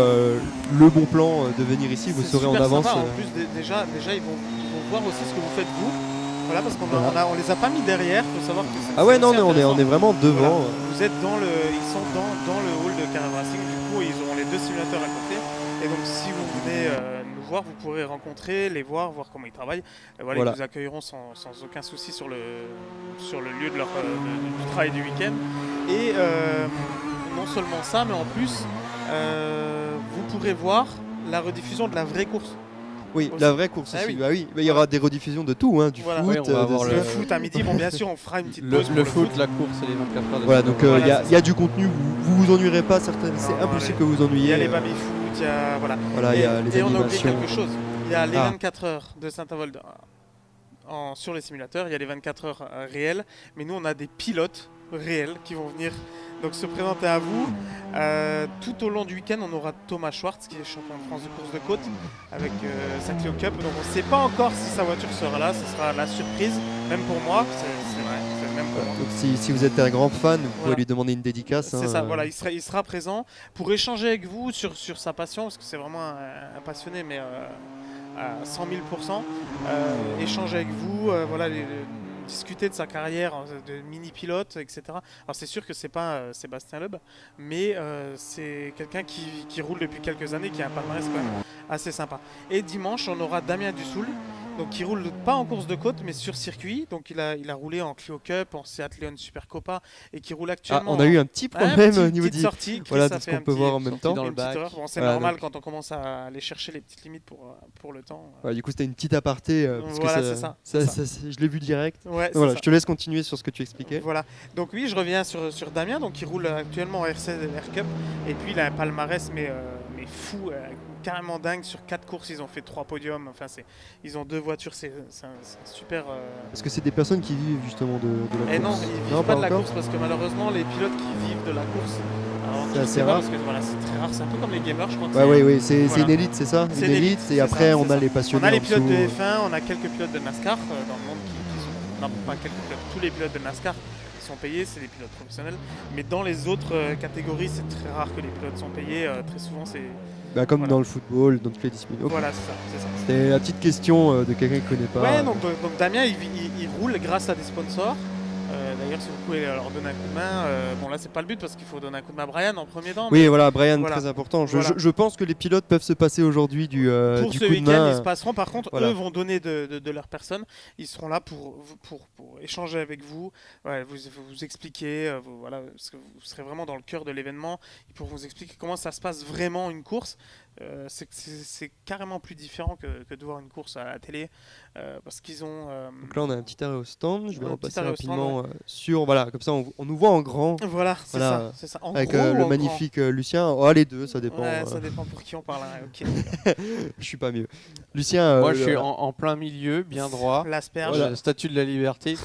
le bon plan de venir ici, vous C'est serez en super avance. sympa. En plus, déjà ils vont voir aussi ce que vous faites vous. Voilà, parce on les a pas mis derrière, faut savoir que c'est Ah ouais, c'est non, assez mais on intéressant. est vraiment devant. Voilà. Vous êtes ils sont dans le hall de Carré Racing. Du coup, ils auront les deux simulateurs à côté. Et donc, si vous venez nous voir, vous pourrez rencontrer, les voir comment ils travaillent. Voilà, Voilà. Ils vous accueilleront sans aucun souci sur le lieu de du travail du week-end. Et non seulement ça, mais en plus, vous pourrez voir la rediffusion de la vraie course. Oui, aussi. la vraie course Ah aussi. oui. Bah oui, il y aura des rediffusions de tout, hein, du Voilà. foot, Oui, on va avoir de Le ça. foot à midi, bon, bien sûr, on fera une petite Le, pause pour le foot, la course et les 24 heures de Voilà, foot. donc il Voilà, y a du contenu, vous ennuierez pas, c'est non, impossible allez. que vous Il y ennuyiez. a les baby foot, il y a voilà. Voilà, il y a les et on a oublié animations. quelque chose. Il y a les Ah. 24 heures de Saint-Avold sur les simulateurs, il y a les 24 heures réelles, mais nous on a des pilotes réels qui vont venir donc se présenter à vous. Tout au long du week-end, on aura Thomas Schwartz qui est champion de France de course de côte avec sa Clio Cup. Donc on ne sait pas encore si sa voiture sera là, ce sera la surprise, même pour moi, c'est vrai, c'est même pour moi. Donc si vous êtes un grand fan, vous pouvez Voilà. lui demander une dédicace. C'est hein, ça, voilà, il sera présent pour échanger avec vous sur sa passion, parce que c'est vraiment un passionné, mais à 100 000%. Échanger avec vous, voilà, discuter de sa carrière de mini-pilote, etc. Alors c'est sûr que c'est pas Sébastien Loeb, mais c'est quelqu'un qui roule depuis quelques années, qui a un palmarès quand même assez sympa. Et dimanche, on aura Damien Dussoul, donc qui roule pas en course de côte, mais sur circuit. Donc il a roulé en Clio Cup, en Seat Leon Super Copa, et qui roule Ah, actuellement. on a eu un petit problème au niveau petite du. sortie. Chris Voilà, a de ce fait qu'on un peut petit- voir en même temps. dans le une petite bac. erreur. Bon, c'est Voilà, normal donc- quand on commence à aller chercher les petites limites pour le temps. Ouais, du coup, c'était une petite aparté. Parce Voilà, que c'est ça. je l'ai vu direct. Ouais, c'est Voilà, ça. je te laisse continuer sur ce que tu expliquais. Voilà. Donc oui, je reviens sur Damien, donc il roule actuellement en RC Air Cup, et puis il a un palmarès mais fou, carrément dingue. Sur 4 courses, ils ont fait 3 podiums. Enfin, ils ont 2 voitures, c'est un super. Est-ce que c'est des personnes qui vivent justement de la Et course? non, ils vivent pas de la encore course parce que malheureusement, les pilotes qui vivent de la course, alors, C'est je assez sais pas rare. parce que voilà, c'est très rare. C'est un peu comme les gamers, je crois. Que Ouais, c'est- ouais, c'est Voilà. une élite, c'est ça? C'est Une l'élite, élite, c'est et après ça, on c'est a ça. les passionnés. On a les en pilotes de dessous. F1, on a quelques pilotes de NASCAR dans le monde qui sont. Non, pas quelques pilotes, tous les pilotes de NASCAR sont payés, c'est des pilotes professionnels. Mais dans les autres catégories, c'est très rare que les pilotes sont payés. Très souvent, c'est. Bah, comme Voilà. dans le football, dans toutes les disciplines. Ok. Voilà, c'est ça. C'est ça. C'était la petite question de quelqu'un qui connaît pas. Ouais, donc Damien, il roule grâce à des sponsors. D'ailleurs, si vous pouvez leur donner un coup de main, bon là c'est pas le but parce qu'il faut donner un coup de main à Brian en premier temps. Oui, voilà, Brian, Voilà. très important. Voilà. Je pense que les pilotes peuvent se passer aujourd'hui du Pour ce coup de week-end, main. ils se passeront. Par contre, voilà. eux vont donner de leur personne. Ils seront là pour échanger avec vous, ouais, vous expliquer, voilà, parce que vous serez vraiment dans le cœur de l'événement. Ils pourront vous expliquer comment ça se passe vraiment une course. C'est carrément plus différent que de voir une course à la télé, parce qu'ils ont. Donc là, on a un petit arrêt au stand. Je vais Un repasser petit arrêt au stand, rapidement sur. Voilà, comme ça, on nous voit en grand. Voilà, c'est Voilà. ça, c'est ça. En Avec gros ou le en magnifique Lucien. Oh, les deux, ça grand dépend. Ouais, ça dépend pour qui on parle. Hein. Ok, d'accord. Je suis pas mieux. Lucien, Moi, je suis en plein milieu, bien droit. L'asperge. Voilà. Statue de la liberté.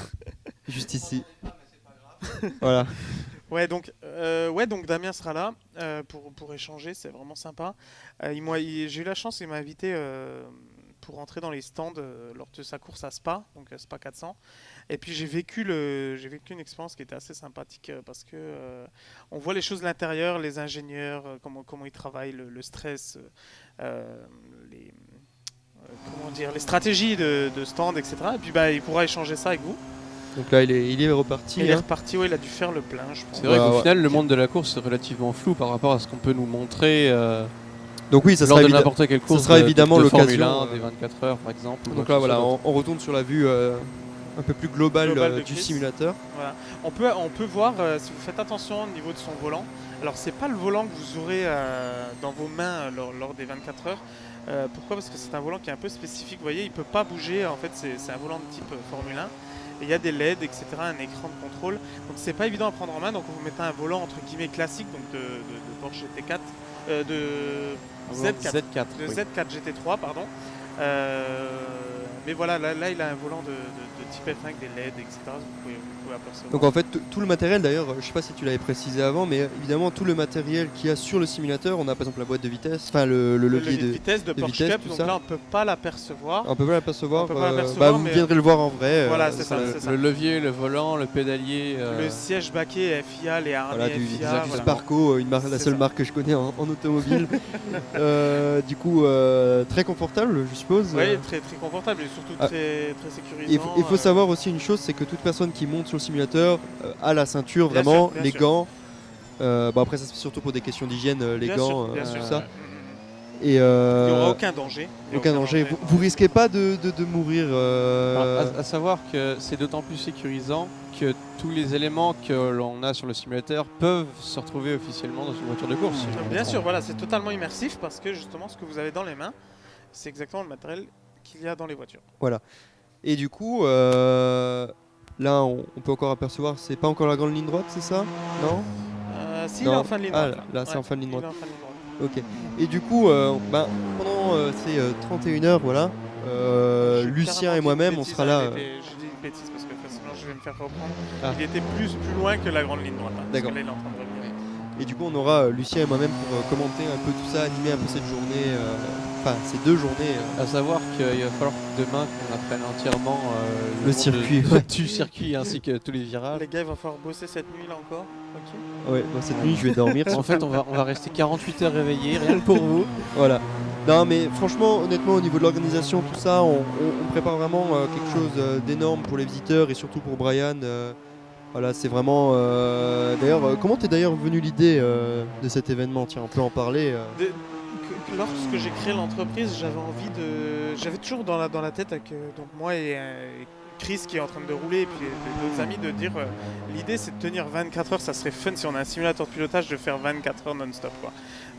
juste ici. Voilà. Ouais, donc Damien sera là pour échanger, c'est vraiment sympa. J'ai eu la chance, il m'a invité pour rentrer dans les stands lors de sa course à Spa, donc Spa 400. Et puis j'ai vécu une expérience qui était assez sympathique parce que on voit les choses de l'intérieur, les ingénieurs, comment ils travaillent, le stress, les stratégies de stand, etc. Et puis il pourra échanger ça avec vous. Donc là, il est reparti. Il est hein. reparti, ouais, il a dû faire le plein, je pense. C'est vrai Ouais, qu'au ouais. final, le monde de la course est relativement flou par rapport à ce qu'on peut nous montrer Donc oui, ça lors sera de évidemment. n'importe quelle course. sera de évidemment de Formule l'occasion, 1, des 24 heures par exemple. ou Donc quoi là, que ce voilà, soit. on retourne sur la vue un peu plus globale Globale de du Chris. simulateur. Voilà. On peut voir, si vous faites attention au niveau de son volant, alors c'est pas le volant que vous aurez dans vos mains lors des 24 heures. Pourquoi ? Parce que c'est un volant qui est un peu spécifique, vous voyez, il peut pas bouger, en fait c'est un volant de type Formule 1. Et il y a des LED, etc., un écran de contrôle. Donc c'est pas évident à prendre en main. Donc vous mettez un volant entre guillemets classique, donc de Porsche GT4, de Z4, de oui. Z4 GT3, pardon. Mais voilà, là il a un volant de type F1 avec des LED, etc. Vous pouvez apercevoir. Donc en fait, tout le matériel, d'ailleurs, je sais pas si tu l'avais précisé avant, mais évidemment, tout le matériel qu'il y a sur le simulateur, on a par exemple la boîte de vitesse, enfin le levier de vitesse de Porsche vitesse, Cup, tout donc ça. là on peut pas l'apercevoir. On peut pas l'apercevoir. On peut pas l'apercevoir, Vous mais- viendrez le voir en vrai. Voilà, c'est ça. Le levier, le volant, le pédalier. Le siège baquet FIA, les harnais Voilà, du FIA. du voilà. Sparco, la C'est seule ça. marque que je connais en automobile. Du coup, très confortable, je suppose. Oui, très, très confortable et surtout Ah. très, très sécurisant. Il faut savoir aussi une chose, c'est que toute personne qui monte sur le simulateur a la ceinture, Bien vraiment, sûr, bien les sûr. gants. Bon après ça c'est surtout pour des questions d'hygiène, les Bien gants, sûr, bien tout sûr. ça. Mm. Et Il n'y aura aucun danger. Il y a aucun danger. Vous risquez pas de mourir. À savoir que c'est d'autant plus sécurisant que tous les éléments que l'on a sur le simulateur peuvent se retrouver officiellement dans une voiture de course. Bien sûr, voilà, c'est totalement immersif parce que justement ce que vous avez dans les mains, c'est exactement le matériel qu'il y a dans les voitures. Et du coup, là on peut encore apercevoir, c'est pas encore la grande ligne droite, c'est ça? Non? Si, il est Non. en fin de ligne Ah, droite. là, c'est en fin de ligne il est droite. en fin de ligne droite. Ok. Et du coup, pendant ces 31 heures, voilà, J'ai Lucien carrément et dit moi-même, une on bêtise, sera hein, là. J'ai dit une bêtise parce que sinon je vais me faire reprendre. Ah. Il était plus loin que la grande ligne droite. Hein, parce D'accord. que là, il est en train de revenir. Et du coup, on aura Lucien et moi-même pour commenter un peu tout ça, animer un peu cette journée, enfin ces 2 journées. À savoir qu'il va falloir que demain qu'on apprenne entièrement Le monde circuit, de- ouais. du circuit ainsi que tous les virages. Les gars, il va falloir bosser cette nuit là encore. Ok. Ouais, moi, cette nuit, je vais dormir. En fait, on va rester 48 heures réveillés, rien que pour vous. Voilà. Non, mais franchement, honnêtement, au niveau de l'organisation, tout ça, on prépare vraiment quelque chose d'énorme pour les visiteurs et surtout pour Brian. Voilà, c'est vraiment. D'ailleurs, comment t'es d'ailleurs venu l'idée de cet événement? Tiens, on peut en parler. Lorsque j'ai créé l'entreprise, j'avais toujours dans la tête avec donc moi et Chris qui est en train de rouler et puis d'autres amis de dire l'idée c'est de tenir 24 heures, ça serait fun si on a un simulateur de pilotage de faire 24 heures non-stop quoi.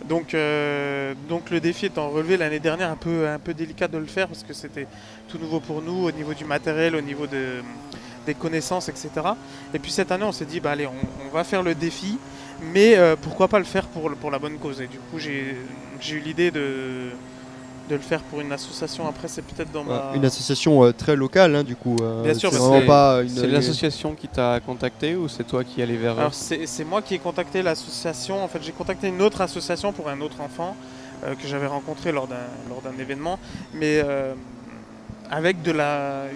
Donc le défi étant relevé l'année dernière, un peu délicat de le faire parce que c'était tout nouveau pour nous au niveau du matériel, au niveau des connaissances, etc. Et puis cette année on s'est dit bah allez on va faire le défi, mais pourquoi pas le faire pour la bonne cause. Et du coup j'ai eu l'idée de le faire pour une association. Après c'est peut-être dans ma... Une association très locale, hein, du coup. Bien sûr, c'est bah, vraiment c'est- pas une. C'est l'association qui t'a contacté ou c'est toi qui allais vers eux? Alors c'est moi qui ai contacté l'association. En fait j'ai contacté une autre association pour un autre enfant que j'avais rencontré lors d'un événement. Mais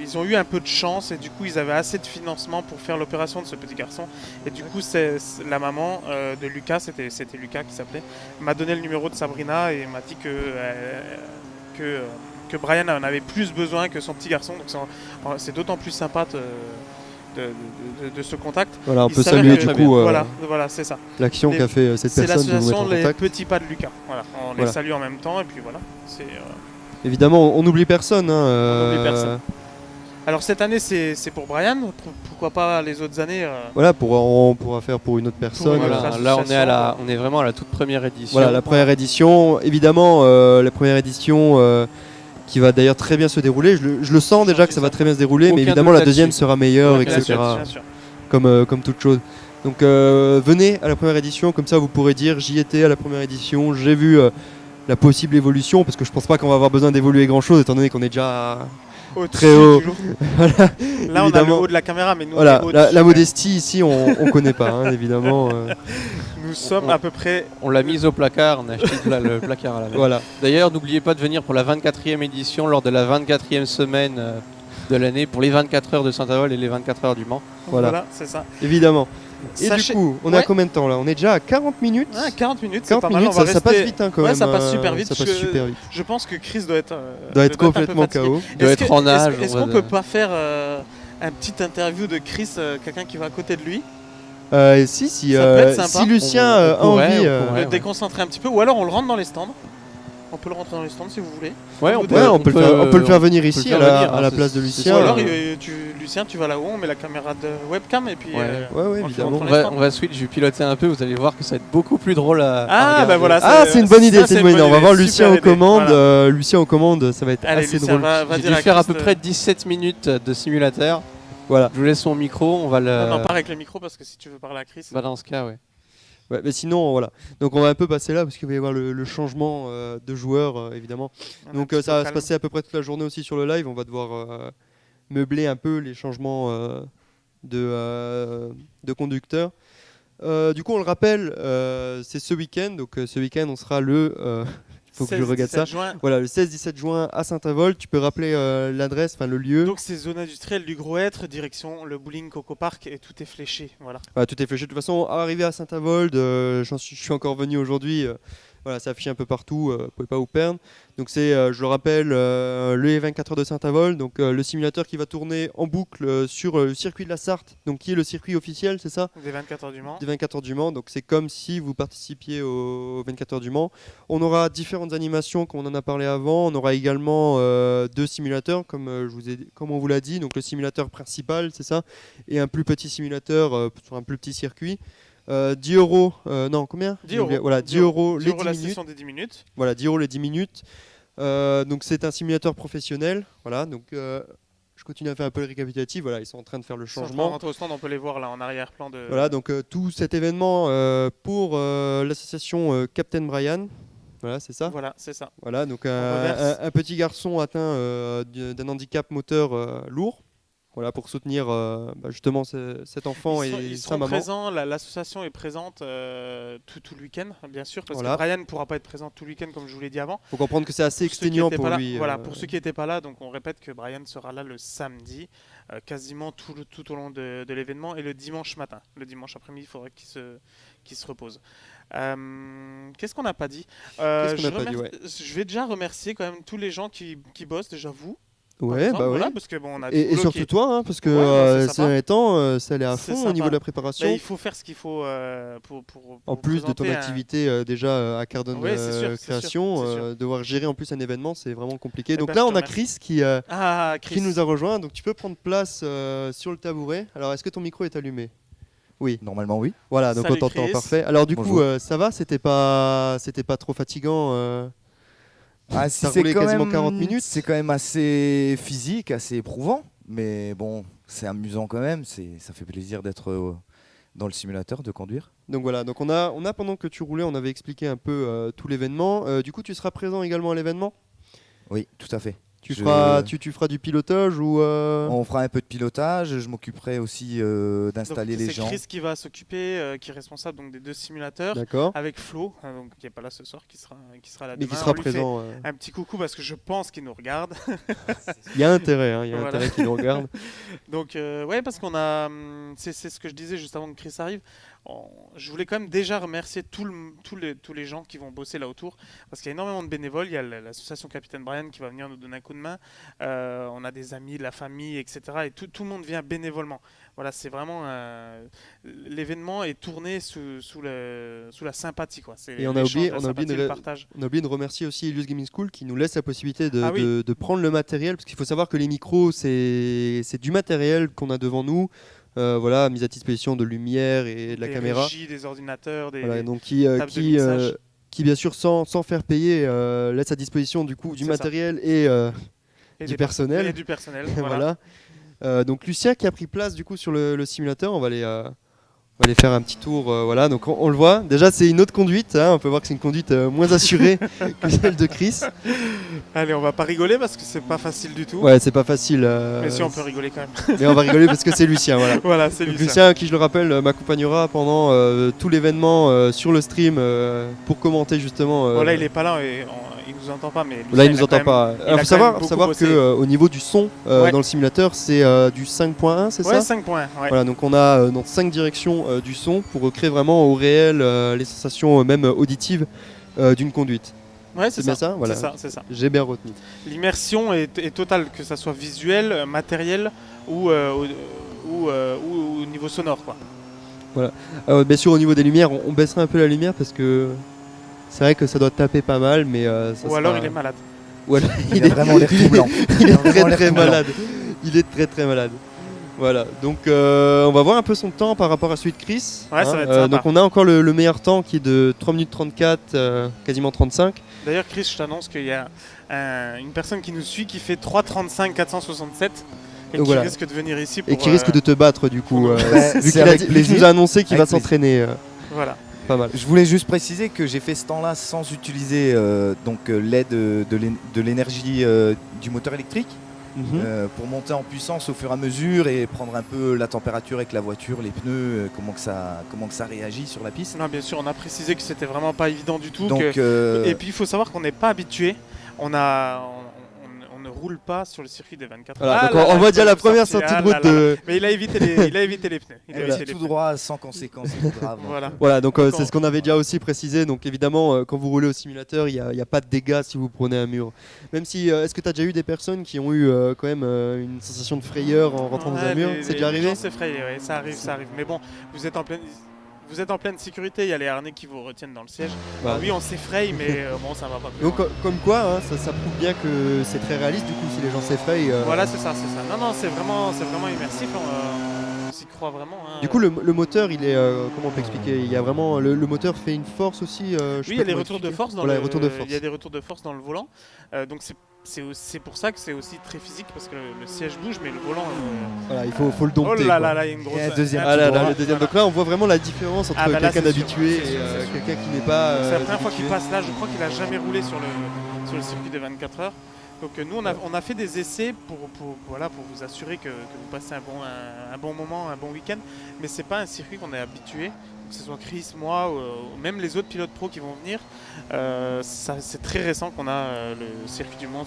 ils ont eu un peu de chance et du coup ils avaient assez de financement pour faire l'opération de ce petit garçon. Et du coup c'est la maman de Lucas, c'était Lucas qui s'appelait, m'a donné le numéro de Sabrina et m'a dit que Brian en avait plus besoin que son petit garçon. Donc c'est d'autant plus sympa de ce contact. Voilà, on Il peut s'avère saluer que- du coup voilà, c'est ça. l'action Les- qu'a fait cette C'est personne de vous mettre l'association en Les contact. Petits Pas de Lucas. Voilà, on Voilà. les salue en même temps et puis voilà. Évidemment, on n'oublie personne. Hein, On n'oublie personne. Alors cette année c'est pour Brian, pourquoi pas les autres années Voilà, on pourra faire pour une autre personne. une autre Voilà, association. là on est vraiment à la toute première édition. Voilà, la première édition. Évidemment, la première édition qui va d'ailleurs très bien se dérouler. Je le sens déjà que ça va très bien se dérouler, mais Aucun évidemment doute la deuxième là-dessus. sera meilleure, Bien etc. sûr, bien sûr. Comme toute chose. Donc venez à la première édition, comme ça vous pourrez dire j'y étais à la première édition, j'ai vu la possible évolution, parce que je pense pas qu'on va avoir besoin d'évoluer grand chose étant donné qu'on est déjà Au-dessus très haut. du jour. Voilà, Là on a le évidemment. haut de la caméra mais nous Voilà, on est la au-dessus. modestie ici on connaît pas, hein, évidemment. Nous sommes à peu près On l'a mise au placard, on a acheté le placard à la main. Voilà, D'ailleurs, n'oubliez pas de venir pour la 24e édition lors de la 24e semaine de l'année pour les 24 heures de Saint-Avold et les 24 heures du Mans. Voilà. c'est ça. évidemment. Et Sachez- du coup, on est à Ouais. combien de temps là? On est déjà à 40 minutes. Ah, 40 minutes, c'est 40 pas mal. minutes, On va ça passe rester- vite hein, quand Ouais, même. ça passe super vite. Ça passe super vite. Je pense que Chris doit être Doit être un peu complètement fatigué. KO. Doit Est-ce être que- en âge, Est-ce on qu'on va- peut pas faire un petit interview de Chris, quelqu'un qui va à côté de lui, Si Ça peut être sympa. si Lucien On a pourrait, envie. on pourrait. le Ouais. déconcentrer un petit peu, ou alors on le rentre dans les stands. On peut le rentrer dans les stands si vous voulez. Ouais, on Ouais, on peut le faire venir ici le à faire la, venir, à la hein, place de c'est- Lucien. Ou alors, sûr. Lucien, tu vas là-haut, on met la caméra de webcam et puis. Ouais. Ouais, on le évidemment. fait On rentrer. va, on va switch, je vais piloter un peu, vous allez voir que ça va être beaucoup plus drôle à Ah, regarder. bah voilà. Ah, c'est une bonne idée, ça, c'est une bonne idée. On va voir idée, Lucien super aux idée. commandes. Voilà. Lucien aux commandes, ça va être Allez, assez Lucien, drôle. va J'ai dire dû faire à Chris peu près 17 minutes de simulateur. Voilà. Je vous laisse mon micro, on va le... Non, pars avec le micro parce que si tu veux parler à Chris. Bah, dans ce cas, ouais. Ouais, mais sinon, voilà. Donc on va un peu passer là parce qu'il va y avoir le changement de joueurs, évidemment. On est Donc un petit ça peu va se calme. passer à peu près toute la journée aussi sur le live. On va devoir meubler un peu les changements de conducteurs. Du coup, on le rappelle, c'est ce week-end. Donc ce week-end, on sera le... faut que je 16, regarde 17 ça. juin. Voilà, le 16-17 juin à Saint-Avold. Tu peux rappeler l'adresse, enfin le lieu. Donc c'est zone industrielle du Gros Hêtre, direction le bowling Coco Park et tout est fléché. Voilà. Voilà, tout est fléché. De toute façon, arrivé à Saint-Avold, je suis encore venu aujourd'hui. Voilà, c'est affiché un peu partout, vous pouvez pas vous perdre. Donc c'est, je le rappelle, le 24 heures de Saint-Avold, donc le simulateur qui va tourner en boucle sur le circuit de la Sarthe, donc qui est le circuit officiel, c'est ça, Des 24 heures du Mans. des 24 heures du Mans. Donc c'est comme si vous participiez aux 24 heures du Mans. On aura différentes animations, comme on en a parlé avant. On aura également deux simulateurs, comme on vous l'a dit. Donc le simulateur principal, c'est ça, et un plus petit simulateur sur un plus petit circuit. 10 euros, non, combien 10 euros. Voilà, 10 euros les 10 la minutes. session des 10 minutes. Voilà, 10 euros les 10 minutes. Donc c'est un simulateur professionnel. Voilà, donc je continue à faire un peu le récapitulatif. Voilà, ils sont en train de faire le Ils sont en train de changement. rentrer au stand, on peut les voir là en arrière-plan de. Voilà, donc tout cet événement pour l'association Captain Brian. Voilà, c'est ça. Voilà, c'est ça. Voilà, donc reverse. un petit garçon atteint d'un handicap moteur lourd. Voilà, pour soutenir justement cet enfant Ils et seront sa maman. présents, l'association est présente tout le week-end, bien sûr, parce Voilà. que Brian ne pourra pas être présent tout le week-end, comme je vous l'ai dit avant. Faut comprendre que c'est assez Pour ceux qui exténuant étaient pour pas là- lui. Voilà, pour ceux qui n'étaient pas là, donc on répète que Brian sera là le samedi, quasiment tout au long de l'événement, et le dimanche matin. Le dimanche après-midi, il faudrait qu'il se repose. Qu'est-ce qu'on n'a pas dit Qu'est-ce qu'on n'a pas dit, ouais. Je vais déjà remercier quand même tous les gens qui bossent, déjà vous. par Ouais, exemple, bah voilà, oui. parce que bon, on a du Et boulot surtout qui est- toi, hein, parce que Ouais, non, c'est ces sympa. derniers temps, ça allait à C'est fond au niveau sympa. de la préparation. Mais il faut faire ce qu'il faut pour En plus de ton présenter un- activité déjà à Cardone Ouais, c'est sûr, c'est Création, sûr, c'est sûr. devoir gérer en plus un événement, c'est vraiment compliqué. Donc ben, là, je te on a remercie. Chris Ah, Chris. qui nous a rejoint. Donc tu peux prendre place sur le tabouret. Alors, est-ce que ton micro est allumé? Oui. Normalement, oui. Voilà, donc Salut, on t'entend, Chris. parfait. Alors du coup, Bonjour. ça va? C'était pas trop fatigant Ah, Ça roulait quasiment 40 minutes. C'est quand même assez physique, assez éprouvant. Mais bon, c'est amusant quand même. Ça fait plaisir d'être dans le simulateur, de conduire. Donc voilà, donc on a pendant que tu roulais, on avait expliqué un peu tout l'événement. Du coup, tu seras présent également à l'événement? Oui, tout à fait. Tu Je- feras du pilotage ou On fera un peu de pilotage. Je m'occuperai aussi Donc, d'installer les gens. C'est Chris qui va s'occuper, qui est responsable donc, des deux simulateurs, D'accord. avec Flo, donc, qui n'est pas là ce soir, qui sera là Mais demain. qui sera On lui fait présent. un petit coucou parce que je pense qu'il nous regarde. Il y a intérêt, hein, il y a Voilà. intérêt qu'il nous regarde. Donc ouais, parce qu'on a, c'est ce que je disais juste avant que Chris arrive. Je voulais quand même déjà remercier tous les gens qui vont bosser là autour, parce qu'il y a énormément de bénévoles. Il y a l'association Capitaine Brian qui va venir nous donner un coup de main. On a des amis, la famille, etc. Et tout le monde vient bénévolement. Voilà, c'est vraiment l'événement est tourné sous la sympathie, quoi. C'est Et on a l'échange, oublié- la on a oublié sympathie, de le ré- partage. On a oublié de remercier aussi Elius Gaming School qui nous laisse la possibilité de, Ah oui. de prendre le matériel, parce qu'il faut savoir que les micros, c'est du matériel qu'on a devant nous. Voilà, mise à disposition de lumière et de la Des caméra. régies, des ordinateurs, des Voilà, donc tables de mixage. qui bien sûr sans faire payer laisse à disposition du coup du C'est ça. matériel et et du des personnel. Et du personnel. Voilà. Voilà. Donc Lucien qui a pris place du coup sur le simulateur, on va aller faire un petit tour. Voilà, donc on le voit. Déjà c'est une autre conduite, hein, on peut voir que c'est une conduite moins assurée que celle de Chris. Allez, on va pas rigoler parce que c'est pas facile du tout. Ouais, c'est pas facile. Mais si on peut rigoler quand même. Mais on va rigoler parce que c'est Lucien, voilà. Voilà, c'est Donc Lucien. Lucien, qui je le rappelle, m'accompagnera pendant tout l'événement sur le stream pour commenter justement. Bon, là, il est pas là et il nous entend pas, mais Lucien, Là, il nous a quand entend même- pas. il a Il faut quand savoir, même beaucoup savoir bossé. que au niveau du son Ouais. dans le simulateur, c'est du 5.1, c'est Ouais, ça 5 points. Ouais. Voilà, donc on a dans 5 directions du son pour créer vraiment au réel les sensations même auditives d'une conduite. Ouais, C'est bien ça, voilà. C'est ça. J'ai bien retenu. L'immersion est totale, que ça soit visuel, matériel ou au niveau sonore, quoi. Bien sûr, au niveau des lumières, on baissera un peu la lumière parce que c'est vrai que ça doit taper pas mal, mais ça Ou alors sera- il est malade. Ou alors, Il a vraiment l'air troublant. il est a vraiment très l'air très troublant. malade. Il est très très malade. Voilà, donc on va voir un peu son temps par rapport à celui de Chris. Ouais, ça va être sympa. donc on a encore le meilleur temps qui est de 3 minutes 34, quasiment 35. D'ailleurs, Chris, je t'annonce qu'il y a une personne qui nous suit qui fait 3:35 467. Et Donc qui voilà. risque de venir ici pour, Et qui risque de te battre du coup, pour- vu c'est qu'il avec vu qu'il plaisir. nous a annoncé qu'il va Avec plaisir. s'entraîner. Voilà. Pas mal. Je voulais juste préciser que j'ai fait ce temps-là sans utiliser l'aide de l'énergie du moteur électrique Mhm. pour monter en puissance au fur et à mesure et prendre un peu la température avec la voiture, les pneus, comment que ça réagit sur la piste. Non, bien sûr, on a précisé que c'était vraiment pas évident du tout. Donc, Et puis il faut savoir qu'on n'est pas habitué. On ne roule pas sur le circuit des 24 heures. Voilà, Ah donc là on là, voit déjà la je première sorti. sortie Ah de là route là là. de. Mais il a évité les pneus. Il a elle évité va les tout pneus. droit sans conséquences, c'est pas grave. Voilà. Voilà, donc Donc, c'est ce qu'on avait déjà aussi précisé. Donc évidemment, quand vous roulez au simulateur, il n'y a pas de dégâts si vous prenez un mur. Même si, est-ce que tu as déjà eu des personnes qui ont eu quand même une sensation de frayeur en rentrant dans un Ouais, mur? C'est déjà arrivé? C'est frayé, ouais, ça arrive. Mais bon, vous êtes en pleine sécurité, il y a les harnais qui vous retiennent dans le siège. Voilà. Oui, on s'effraie, mais bon, ça va pas plus Donc loin. comme quoi, hein, ça prouve bien que c'est très réaliste. Du coup, si les gens s'effrayent. Voilà, c'est ça. Non, c'est vraiment immersif. On s'y croit vraiment. Hein. Du coup, le moteur, il est comment on peut expliquer? Il y a vraiment le moteur fait une force aussi. Je sais Oui, il y pas a des comment retours de expliquer. force dans Voilà, le. les retours de force. Il y a des retours de force dans le volant. Donc c'est pour ça que c'est aussi très physique parce que le siège bouge, mais le volant. Voilà, il faut le Oh dompter. là quoi. là, là, il y a une grosse. Et un deuxième Ah là là, Voilà. le deuxième. Donc là, on voit vraiment la différence entre Ah bah là, quelqu'un c'est sûr, d'habitué c'est et sûr, c'est sûr. quelqu'un qui n'est pas. C'est la première fois qu'il habitué. passe là. Je crois qu'il a jamais roulé sur le circuit des 24 heures. Donc nous, on a fait des essais pour vous assurer que vous passez un bon moment, un bon week-end. Mais c'est pas un circuit qu'on est habitué. Que ce soit Chris, moi, ou même les autres pilotes pro qui vont venir. C'est très récent qu'on a le circuit du monde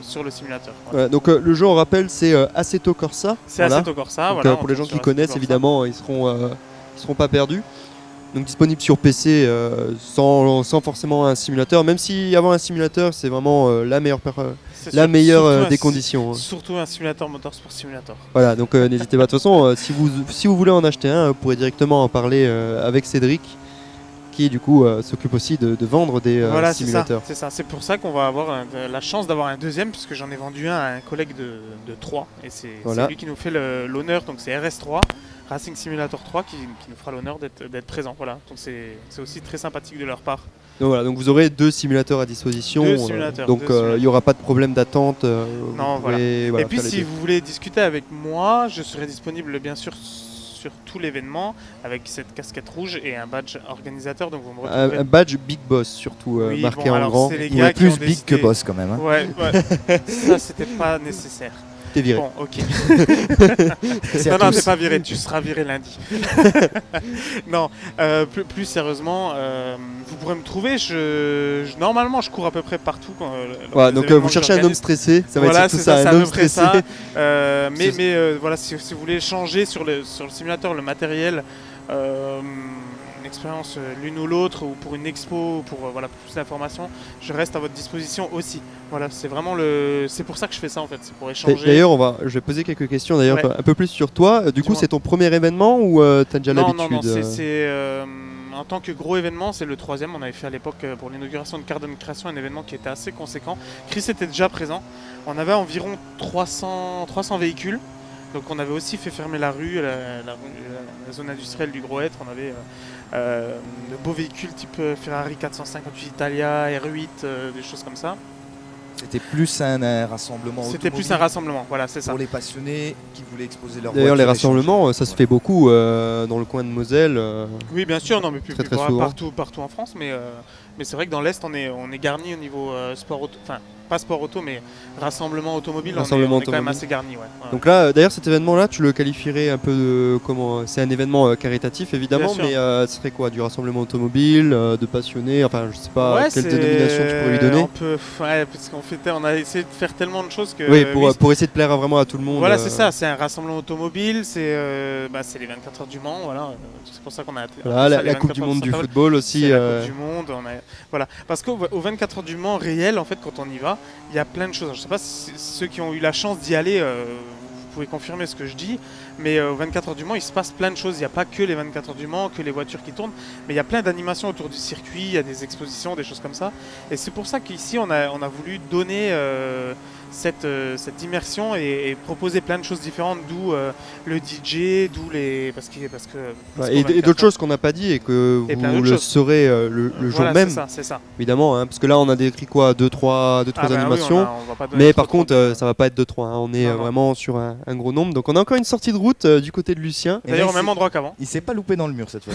sur le simulateur. Voilà. Voilà, donc le jeu, on rappelle, c'est Assetto Corsa. C'est Voilà. Assetto Corsa. Donc, Voilà, pour on les gens tourne qui sur connaissent, Assetto Corsa. évidemment, ils seront pas perdus. Donc disponible sur PC sans forcément un simulateur. Même si avoir un simulateur, c'est vraiment la meilleure, C'est la surtout meilleure des conditions. Hein. Surtout un simulateur motorsport simulator. Voilà, donc n'hésitez pas. De toute façon, si vous voulez en acheter un, vous pourrez directement en parler avec Cédric, qui du coup s'occupe aussi de vendre des Voilà, c'est ça. simulateurs. C'est ça. C'est pour ça qu'on va avoir la chance d'avoir un deuxième, puisque j'en ai vendu un à un collègue de 3. Et c'est Voilà. lui qui nous fait l'honneur. Donc c'est RS3, Racing Simulator 3, qui nous fera l'honneur d'être présent. Voilà. Donc c'est aussi très sympathique de leur part. Donc voilà, donc vous aurez 2 simulateurs à disposition. Deux simulateurs, Donc deux simulateurs. il n'y aura pas de problème d'attente. Non, voilà. Et Et puis si vous voulez discuter avec moi, je serai disponible bien sûr sur tout l'événement avec cette casquette rouge et un badge organisateur. Donc vous me retrouverez. un badge Big Boss surtout, Oui, marqué bon, en alors, grand. c'est les Il gars est qui ont plus big que décidé. boss quand même. Hein. Ouais, ça c'était pas nécessaire. T'es viré. Bon, ok. C'est Non, à non, tous. t'es pas viré, tu seras viré lundi. Non, plus sérieusement, vous pourrez me trouver. Normalement, je cours à peu près partout. Lors Voilà, des donc événements vous que cherchez un homme j'organise. stressé, ça va Voilà, être surtout c'est ça, ça, c'est un à homme peu près stressé. ça. Mais voilà, si vous voulez changer sur le simulateur, le matériel, une expérience l'une ou l'autre, ou pour une expo, pour pour plus d'informations, je reste à votre disposition aussi. Voilà, c'est vraiment c'est pour ça que je fais ça en fait, c'est pour échanger. D'ailleurs, je vais poser quelques questions d'ailleurs Ouais. un peu plus sur toi. Du coup, Dis-moi. c'est ton premier événement ou t'as déjà Non, l'habitude? c'est en tant que gros événement, c'est le 3e. On avait fait à l'époque pour l'inauguration de Cardone Création un événement qui était assez conséquent. Chris était déjà présent. On avait environ 300 véhicules. Donc on avait aussi fait fermer la rue, la zone industrielle du Gros Hêtre. On avait de beaux véhicules type Ferrari 458 Italia, R8, des choses comme ça. C'était plus un rassemblement. C'était plus automobile un rassemblement, voilà, c'est ça. pour les passionnés qui voulaient exposer leur D'ailleurs, les voiture et rassemblements, ça se fait beaucoup dans le coin de Moselle. Oui, bien sûr, non, mais plus, Très, plus très souvent. partout en France, mais c'est vrai que dans l'Est, on est garni au niveau sport auto, enfin pas sport auto, mais rassemblement automobile, Rassemblement on est quand même automobile. assez garni. Ouais. Ouais. Donc là, d'ailleurs, cet événement-là, tu le qualifierais un peu de comment? C'est un événement caritatif, évidemment, Bien sûr. mais ce serait quoi? Du rassemblement automobile, de passionnés, enfin, je sais pas Ouais, quelle c'est- dénomination tu pourrais lui donner. ouais, parce on a essayé de faire tellement de choses que. Oui, pour essayer de plaire vraiment à tout le monde. Voilà, c'est ça, c'est un rassemblement automobile, c'est les 24 heures du Mans, voilà. C'est pour ça qu'on a. Voilà, appelé ça les la Coupe 24 du heures Monde de du Saint-Paul. football aussi. C'est la Coupe du Monde, voilà. Parce qu'au 24 heures du Mans réel, en fait, quand on y va, il y a plein de choses. Je sais pas si ceux qui ont eu la chance d'y aller, vous pouvez confirmer ce que je dis, mais aux 24 heures du Mans, il se passe plein de choses. Il n'y a pas que les 24 heures du Mans, que les voitures qui tournent, mais il y a plein d'animations autour du circuit, il y a des expositions, des choses comme ça. Et c'est pour ça qu'ici, on a voulu donner cette immersion et proposer plein de choses différentes, d'où le DJ, d'où les parce que Et d'autres choses qu'on n'a pas dit et que Et plein vous d'autres le choses. saurez le jour Voilà, même, c'est ça. évidemment, hein, parce que là on a décrit quoi, 2-3 Ah bah oui, animations. on va pas donner Mais trop par trop contre, de- ça va pas être 2-3, hein. On est Non, non. vraiment sur un gros nombre. Donc on a encore une sortie de route du côté de Lucien. Et D'ailleurs là, au même endroit qu'avant. Il s'est pas loupé dans le mur cette fois.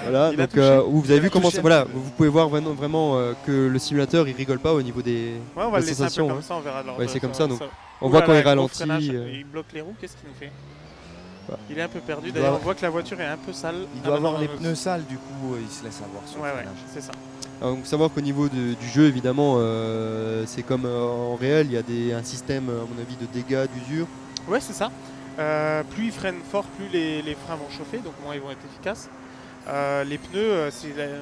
Voilà, Il a donc touché. vous avez vu comment touché ça. un Voilà, petit peu. vous pouvez voir vraiment que le simulateur il rigole pas au niveau des. Ouais, on va La le laisser un peu sensation, comme hein. ça, on verra. Ouais, c'est comme ça, donc. On Ouh voit là quand là, il gros ralentit. freinage, il bloque les roues, qu'est-ce qu'il nous fait Voilà. Il est un peu perdu. doit D'ailleurs, on avoir- voit que la voiture est un peu sale. Il Ah, doit bah, avoir non, les non, pneus sales, du coup il se laisse avoir sur Ouais, le ouais, freinage. c'est ça. Alors, donc savoir qu'au niveau du jeu, évidemment, c'est comme en réel, il y a un système, à mon avis, de dégâts, d'usure. Ouais, c'est ça. Plus il freine fort, plus les freins vont chauffer, donc moins ils vont être efficaces. Les pneus,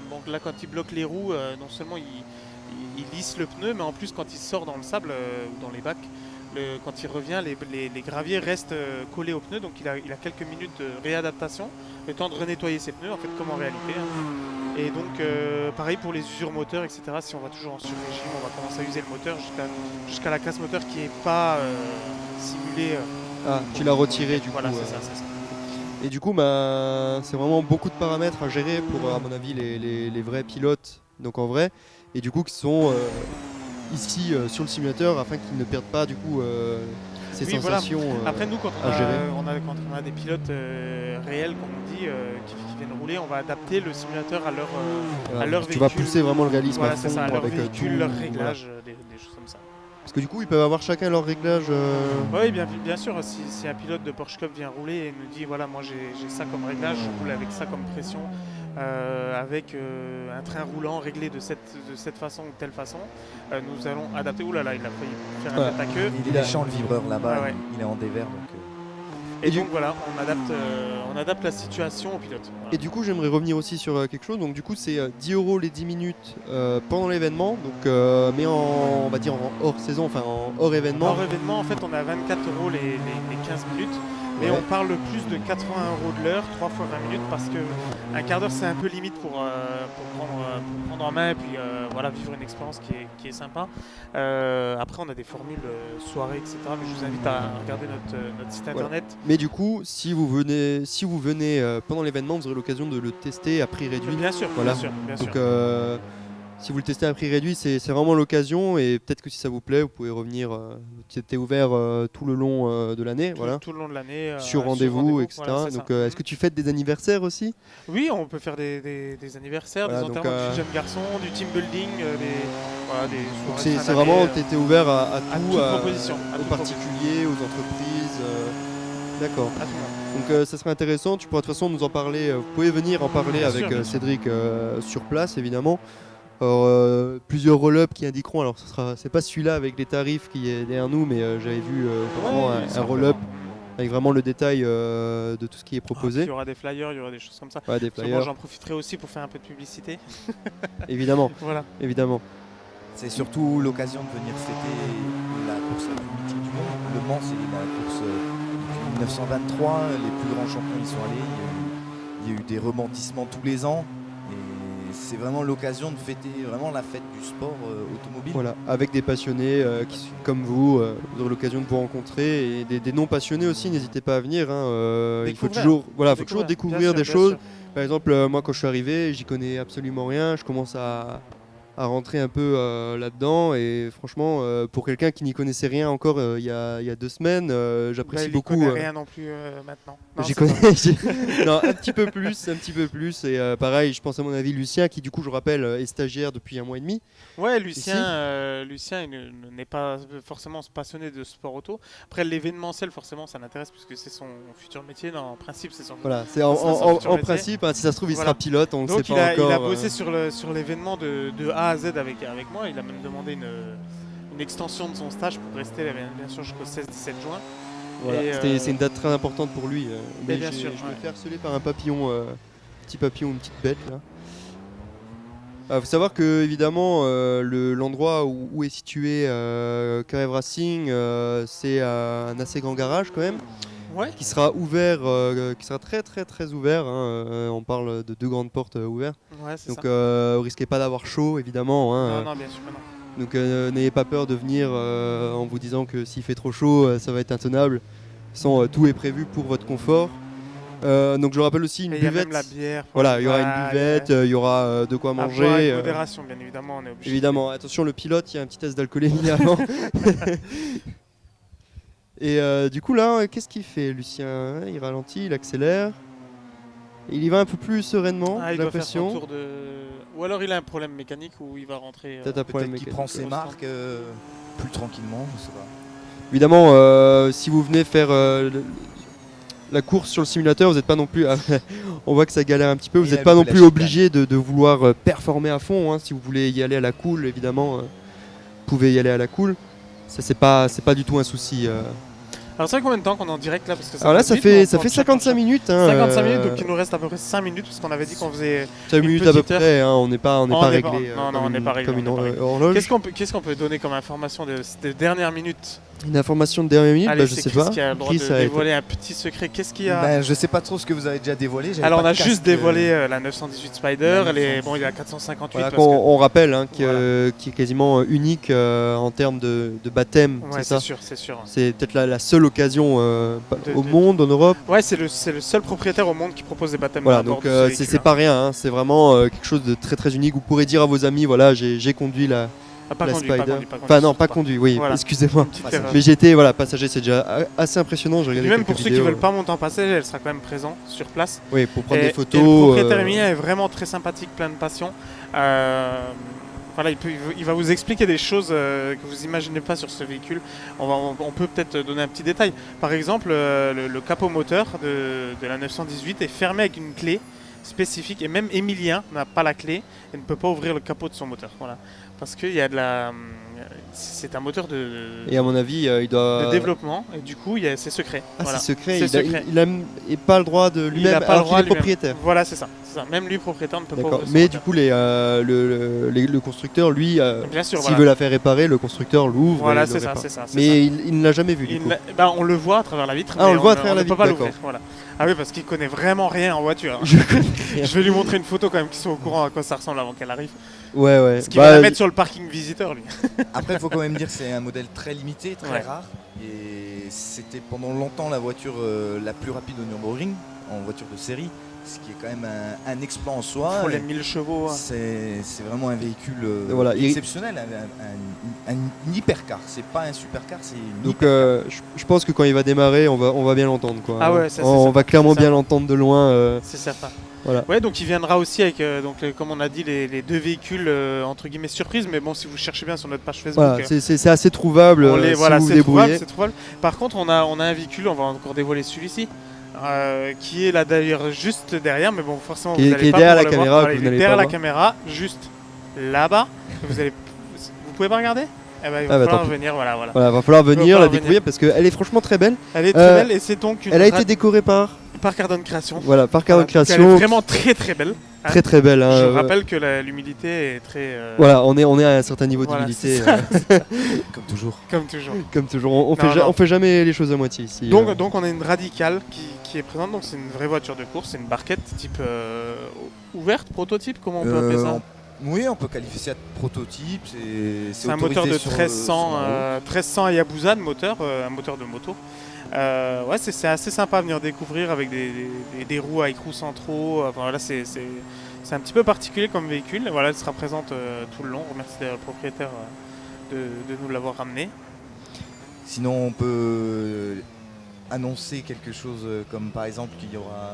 donc là quand il bloque les roues, non seulement il lisse le pneu, mais en plus quand il sort dans le sable ou dans les bacs, quand il revient, les graviers restent collés aux pneus, donc il a quelques minutes de réadaptation, le temps de renettoyer ses pneus, en fait comme en réalité. Hein. Et donc pareil pour les usures moteurs, etc. Si on va toujours en sur-régime, on va commencer à user le moteur jusqu'à la classe moteur qui n'est pas simulée. Ah, tu l'as retiré du Voilà, coup. c'est ça, c'est ça. Et du coup, c'est vraiment beaucoup de paramètres à gérer pour, à mon avis, les vrais pilotes, donc en vrai, et du coup qui sont ici sur le simulateur afin qu'ils ne perdent pas du coup ces Oui, voilà. sensations. Après nous, quand à gérer. quand on a des pilotes réels, comme on dit, qui viennent rouler, on va adapter le simulateur à leur, Voilà, à leur tu vas véhicule. pousser vraiment le réalisme Voilà, à c'est fond ça, à leur avec véhicule, tout, leurs voilà. réglages, des choses comme ça. Parce que du coup, ils peuvent avoir chacun leur réglage. Oui, bien sûr, si un pilote de Porsche Cup vient rouler et nous dit voilà, moi j'ai ça comme réglage, je roule avec ça comme pression, avec un train roulant réglé de cette façon ou de telle façon, nous allons adapter. Ouh là là, il a failli faire un Voilà. tête à queue. Il est méchant le vibreur là-bas, Ah ouais. il est en dévers donc. Et, Et donc voilà, on adapte la situation au pilote. Voilà. Et du coup, j'aimerais revenir aussi sur quelque chose. Donc, du coup, c'est 10 € les 10 minutes pendant l'événement. Donc, mais on va dire en hors saison, enfin en hors événement. Hors événement, en fait, on est à 24 € les 15 minutes. Mais Ouais. on parle plus de 80 € de l'heure, 3 fois 20 minutes, parce que un quart d'heure c'est un peu limite pour prendre en main et puis voilà, vivre une expérience qui est sympa. Après, on a des formules soirées, etc. Mais je vous invite à regarder notre site Voilà. internet. Mais du coup, si vous venez pendant l'événement, vous aurez l'occasion de le tester à prix réduit. Bien sûr, Voilà. bien sûr, bien sûr. Donc, si vous le testez à prix réduit, c'est vraiment l'occasion. Et peut-être que si ça vous plaît, vous pouvez revenir. C'était ouvert tout le long de l'année, voilà. Tout le long de l'année. Sur rendez-vous, etc. voilà, c'est Donc, ça. est-ce que tu fêtes des anniversaires aussi? Oui, on peut faire des anniversaires, Voilà, des donc, enterrements de jeunes garçons, du team building, voilà, des Donc soirées c'est de fin c'est vraiment, d'année, t'étais ouvert à tout, toute proposition, à aux toute particuliers, aux entreprises. D'accord. à tout le monde. Donc ça serait intéressant, tu pourras de toute façon nous en parler, vous pouvez venir en parler Bien avec sûr, bien sûr. Cédric sur place évidemment. Alors, plusieurs roll-up qui indiqueront, alors c'est pas celui-là avec les tarifs qui est derrière nous, mais j'avais vu vraiment Ouais, un simplement. roll-up avec vraiment le détail de tout ce qui est Ah, puis proposé. il y aura des flyers, il y aura des choses comme ça. Ouais, des Parce que moi, flyers, j'en profiterai aussi pour faire un peu de publicité. évidemment, Voilà. évidemment. C'est surtout l'occasion de venir fêter la course la plus mythique du monde. Le Mans, c'est la course depuis 1923. Les plus grands champions y sont allés. Il y a eu des remontissements tous les ans. Et c'est vraiment l'occasion de fêter vraiment la fête du sport automobile. Voilà, avec des passionnés comme vous aurez l'occasion de vous rencontrer et des non passionnés aussi, n'hésitez pas à venir. Il faut Découvrir. toujours, faut toujours Bien découvrir sûr, des bien choses. sûr. Par exemple, moi quand je suis arrivé, j'y connais absolument rien, je commence à rentrer un peu là-dedans et franchement, pour quelqu'un qui n'y connaissait rien encore il y a 2 semaines, Bah, j'apprécie il y beaucoup. connaît rien non plus maintenant. Non, J'y c'est ça. connais non, un petit peu plus et pareil, je pense à mon avis Lucien qui du coup je rappelle est stagiaire depuis 1 mois et demi. Ouais, Lucien, il n'est pas forcément passionné de sport auto. Après, l'événementiel, forcément, ça l'intéresse puisque c'est son futur métier. Non, en principe, c'est son. Voilà, c'est Ça sera son futur en métier. principe, hein, si ça se trouve il Voilà. sera pilote, on ne Donc sait pas encore. il a bossé sur l'événement de A à Z avec moi. Il a même demandé une extension de son stage pour rester bien sûr jusqu'au 16-17 juin. Voilà, Et, c'est une date très importante pour lui. Mais bien je sûr, me ouais. fais harceler par un papillon, petit papillon, une petite bête là. Faut savoir que évidemment l'endroit où est situé Carev Racing, c'est un assez grand garage quand même, Ouais. qui sera ouvert, qui sera très très très ouvert. On parle de 2 grandes portes ouvertes, Ouais, c'est donc ça. vous risquez pas d'avoir chaud évidemment. Non, bien sûr que non. Donc n'ayez pas peur de venir en vous disant que s'il fait trop chaud, ça va être intenable. Sans, tout est prévu pour votre confort. Donc je rappelle aussi une Et il y a buvette. même la bière. Voilà, il y aura Voilà, une buvette, il y aura de quoi à boire manger. avec modération, bien évidemment, on est obligé. Évidemment, attention, le pilote, il y a un petit test d'alcoolémie avant. Et du coup là, qu'est-ce qu'il fait, Lucien? Il ralentit, il accélère. Il y va un peu plus sereinement, Ah, il j'ai doit faire son l'impression. tour de... Ou alors il a un problème mécanique où il va rentrer... Peut-être un problème Peut-être qu'il mécanique. prend ses marques plus tranquillement, je sais pas. Évidemment, si vous venez faire la course sur le simulateur, vous n'êtes pas non plus... on voit que ça galère un petit peu. Vous Et n'êtes pas non avec la plus chicane. obligé de vouloir performer à fond. Hein. Si vous voulez y aller à la cool, évidemment, vous pouvez y aller à la cool. Ça, c'est pas du tout un souci. Alors ça fait combien de temps qu'on est en direct là? Parce que Alors là, passe ça vite, mais fait, on ça peut fait en 55 minutes. Hein, 55 minutes, donc il nous reste à peu près 5 minutes parce qu'on avait dit qu'on faisait... 5 une minutes à peu petite heure. près, hein, on n'est pas, On n'est pas- réglé non, comme on n'est une, pas réglé, comme une on n'est pas horloge. Qu'est-ce qu'on peut donner comme information de dernière minute? Une information de dernière minute, Allez, je c'est sais Chris pas. qui a le droit Chris de a été- dévoiler un petit secret. Qu'est-ce qu'il y a? Ben, je sais pas trop ce que vous avez déjà dévoilé. j'avais Alors pas on a de casque, juste dévoilé la 918 Spider, la elle est... 918. bon il y a 458 Voilà, parce qu'on- que... on rappelle hein, qui est quasiment unique en termes de baptême, Ouais, c'est ça. c'est sûr. C'est peut-être la seule occasion au de- monde, en Europe. Ouais, c'est le seul propriétaire au monde qui propose des baptêmes Voilà, à bord donc de ce véhicule, c'est pas rien, hein, c'est vraiment quelque chose de très très unique. Vous pourrez dire à vos amis, voilà, j'ai conduit la Pas la conduit, Spider. pas conduit, pas conduit, Enfin non, surtout pas conduit, oui, Voilà. excusez-moi. Une petite Passager. erreur. Mais j'étais passager, c'est déjà assez impressionnant. J'ai Et regardé même quelques pour ceux qui vidéos. veulent pas monter en passager, elle sera quand même présente sur place. Oui, pour prendre Et- des photos. Et le propriétaire euh, Emilia est vraiment très sympathique, plein de passion. Voilà, il va vous expliquer des choses que vous imaginez pas sur ce véhicule. On peut peut-être donner un petit détail. Par exemple, le capot moteur de la 918 est fermé avec une clé spécifique et même Emilien n'a pas la clé et ne peut pas ouvrir le capot de son moteur. Voilà, parce qu'il y a c'est un moteur de Et à mon avis, il doit. développement et du coup c'est secret. Ah, Voilà. c'est secret. C'est Il a- secret. il a pas le droit de Il lui-même. n'a pas le Alors droit qu'il est lui-même. propriétaire. Voilà, c'est ça. Même lui propriétaire ne peut pas D'accord. ouvrir son Mais moteur. du coup, le constructeur, lui, Bien sûr, s'il voilà. veut la faire réparer, le constructeur l'ouvre. Voilà, et le c'est ça, répare. c'est ça. c'est Mais ça. il ne l'a jamais vu. Du coup. On le voit à travers la vitre. Ah, on mais le voit à travers on la ne peut vitre, pas l'ouvrir. d'accord. Voilà. Ah oui, parce qu'il connaît vraiment rien en voiture. Je connais rien. Je vais lui montrer une photo quand même, qu'ils soient au courant à quoi ça ressemble avant qu'elle arrive. Ouais. Parce qu'il va la mettre sur le parking visiteur, lui. Après, il faut quand même dire que c'est un modèle très limité, très Ouais. rare. Et c'était pendant longtemps la voiture la plus rapide au Nürburgring, en voiture de série, ce qui est quand même un exploit en soi. Pour les 1000 chevaux. hein. C'est vraiment un véhicule Voilà, il- exceptionnel, un hypercar. C'est pas un supercar, c'est une Donc, hypercar. je pense que quand il va démarrer, on va bien l'entendre. Quoi. Ah ouais, ça, c'est on ça. va clairement C'est ça. bien l'entendre de loin. C'est certain. Voilà. Ouais, donc il viendra aussi avec, comme on a dit, les deux véhicules entre guillemets surprises. Mais bon, si vous cherchez bien sur notre page Facebook, Voilà, c'est assez trouvable on les, si voilà, vous vous c'est trouvable, débrouillez. c'est trouvable. Par contre, on a un véhicule, on va encore dévoiler celui-ci, qui est là d'ailleurs juste derrière, mais bon, forcément, Qui est- vous allez qui est pas derrière pouvoir la le voir. caméra, Voilà, que vous il est n'allez derrière pas la voir. caméra, juste là-bas. Vous pouvez pas regarder? Eh ben, il va Ah bah, falloir tant pis. venir, voilà. Voilà, va falloir venir falloir la venir. découvrir parce qu'elle est franchement très belle. Elle est très Euh, belle et c'est donc une Elle a été décorée par Cardon Création. Voilà, par Cardon Voilà, donc Création. Elle est vraiment très très belle. très très belle. Hein, Je rappelle que l'humidité est très. Voilà, on est à un certain niveau Voilà, d'humilité, c'est ça. Comme toujours. Comme toujours. comme toujours. On Non, non. fait jamais les choses à moitié ici. Donc on a une radicale qui est présente, donc c'est une vraie voiture de course, c'est une barquette type ouverte, prototype, comment on peut appeler ça? Oui, on peut qualifier ça de prototype. C'est un moteur de autorisé sur le- 1300, sur la route. 1300 Hayabusa de moteur, un moteur de moto. Ouais, c'est assez sympa à venir découvrir avec des roues à écrous centraux. Enfin, voilà, c'est un petit peu particulier comme véhicule. Voilà, elle sera présente tout le long. On remercie d'ailleurs le propriétaire de nous l'avoir ramené. Sinon, on peut annoncer quelque chose comme par exemple qu'il y aura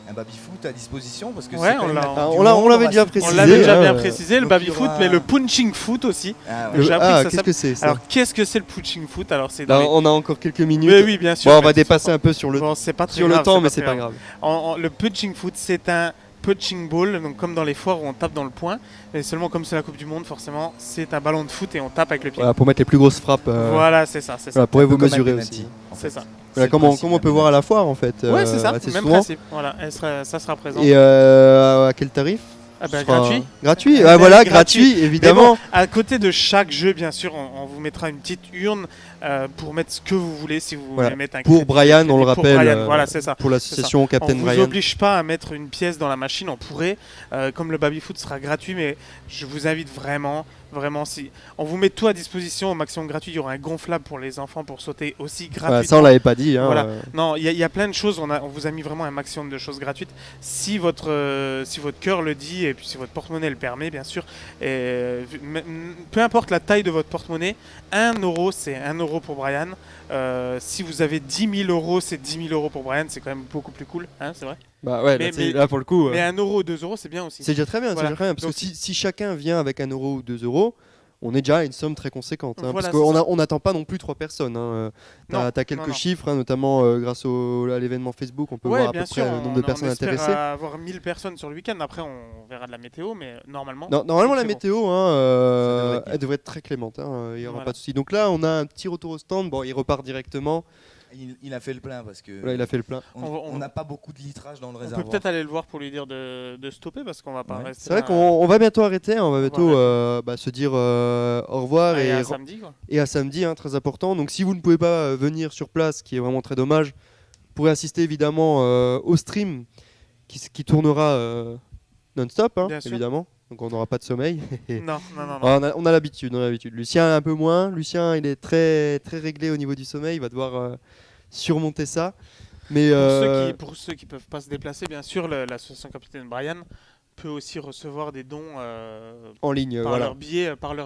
un baby-foot à disposition parce que Ouais, c'est quand on même l'a- la Coupe Ah, du on Monde, l'avait va déjà se- précisé. On l'avait déjà hein, bien précisé, le donc il y baby-foot, aura- mais le punching foot aussi. Ah, ouais. Le- j'ai appris que ça qu'est-ce s'appelle- que c'est ça Alors, qu'est-ce que c'est le punching foot? Alors, c'est Là, dans les- on a encore quelques minutes. Oui, oui, bien sûr. Bon, on va mais dépasser un peu sur le Bon, c'est pas très sur le grave, temps, mais très c'est pas grave. Le punching foot, c'est un punching ball, donc comme dans les foires où on tape dans le poing, mais seulement comme c'est la Coupe du Monde, forcément, c'est un ballon de foot et on tape avec le pied. Voilà, pour mettre les plus grosses frappes. Voilà, c'est ça, c'est ça. Voilà, pourrez-vous Un peu comme mesurer un aussi. penalty, en C'est fait. ça. Voilà, C'est comme le on principe peut d'un voir à la foire en fait. Ouais, c'est ça, assez même souvent. principe. Voilà, ça sera présent. Et à quel tarif? Ah bah, Ce sera gratuit. Gratuit. Eh Ah ben, voilà, gratuit. gratuit, évidemment. À côté de chaque jeu, bien sûr, on vous mettra une petite urne pour mettre ce que vous voulez. Si vous Voilà. voulez mettre un Pour crédit, Brian, crédit on le pour rappelle, Brian, voilà, c'est ça. Pour l'association On Captain vous Brian. oblige pas à mettre une pièce dans la machine, on pourrait, comme le baby-foot sera gratuit, mais je vous invite vraiment, Vraiment, si on vous met tout à disposition au maximum gratuit, il y aura un gonflable pour les enfants pour sauter aussi Voilà, gratuitement. ça on l'avait pas dit. Hein, Voilà. Non, il y a plein de choses. On vous a mis vraiment un maximum de choses gratuites. Si votre cœur le dit et puis si votre porte-monnaie le permet, bien sûr. Peu importe la taille de votre porte-monnaie, 1 euro, c'est 1 euro pour Brian. Si vous avez 10 000 euros, c'est 10 000 euros pour Brian. C'est quand même beaucoup plus cool, hein, c'est vrai. Bah ouais, là pour le coup. Mais 1 euro ou 2 euros, c'est bien aussi. C'est déjà très bien, Voilà. c'est déjà très bien. Parce Donc, que si chacun vient avec 1 euro ou 2 euros, on est déjà à une somme très conséquente. Hein, Voilà, parce qu'on n'attend pas non plus 3 personnes. Hein. Non, T'as quelques non. chiffres, hein, notamment grâce à l'événement Facebook, on peut voir à peu bien près sûr, le nombre de personnes on espère intéressées. avoir 1000 personnes sur le week-end. Après, on verra de la météo, mais normalement. Non, normalement, la c'est bon. météo, elle devrait être très clémente. Hein, il n'y aura Voilà. pas de souci. Donc là, on a un petit retour au stand. Bon, il repart directement. Il a fait le plein parce que Voilà, il a fait le plein. on n'a pas beaucoup de litrage dans le On peut réservoir. peut-être aller le voir pour lui dire de stopper parce qu'on va pas Ouais. rester. C'est vrai là. qu'on va bientôt arrêter. On va bientôt arrêter. se dire au revoir Et et, à samedi, quoi. et à samedi, hein, très important. Donc si vous ne pouvez pas venir sur place, ce qui est vraiment très dommage, vous pourrez assister évidemment au stream qui tournera non-stop, hein, Bien sûr. évidemment. Donc on n'aura pas de sommeil. Non. On a l'habitude, Lucien un peu moins. Lucien, il est très très réglé au niveau du sommeil. Il va devoir surmonter ça. Mais Pour ceux qui peuvent pas se déplacer, bien sûr, l'association Capitaine Brian peut aussi recevoir des dons en ligne, par voilà. leur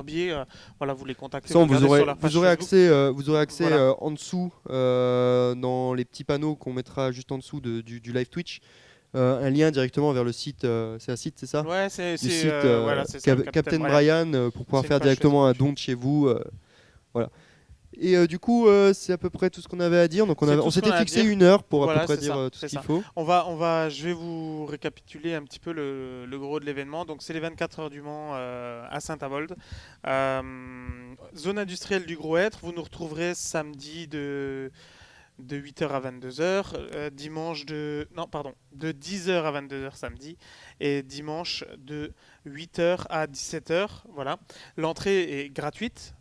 biais. Voilà, vous les contactez. Ça, regardez sur leur page vous aurez Facebook. accès Voilà. en dessous, dans les petits panneaux qu'on mettra juste en dessous du live Twitch, un lien directement vers le site. C'est un site, c'est ça? Ouais, c'est Du site voilà, c'est ça, Captain Brian, pour pouvoir C'est une faire page directement un Facebook. don de chez vous. Voilà. Et du coup, c'est à peu près tout ce qu'on avait à dire. Donc C'est tout on ce s'était qu'on a à fixé dire. 1 heure pour à Voilà, peu près c'est dire ça, tout ce c'est qu'il ça. faut. Je vais vous récapituler un petit peu le gros de l'événement. Donc, c'est les 24 heures du Mans à Saint-Avold. Zone industrielle du Gros Hêtre. Vous nous retrouverez samedi de 8h à 22h. Dimanche de 10h à 22h samedi. Et dimanche de 8h à 17h. Voilà. L'entrée est gratuite.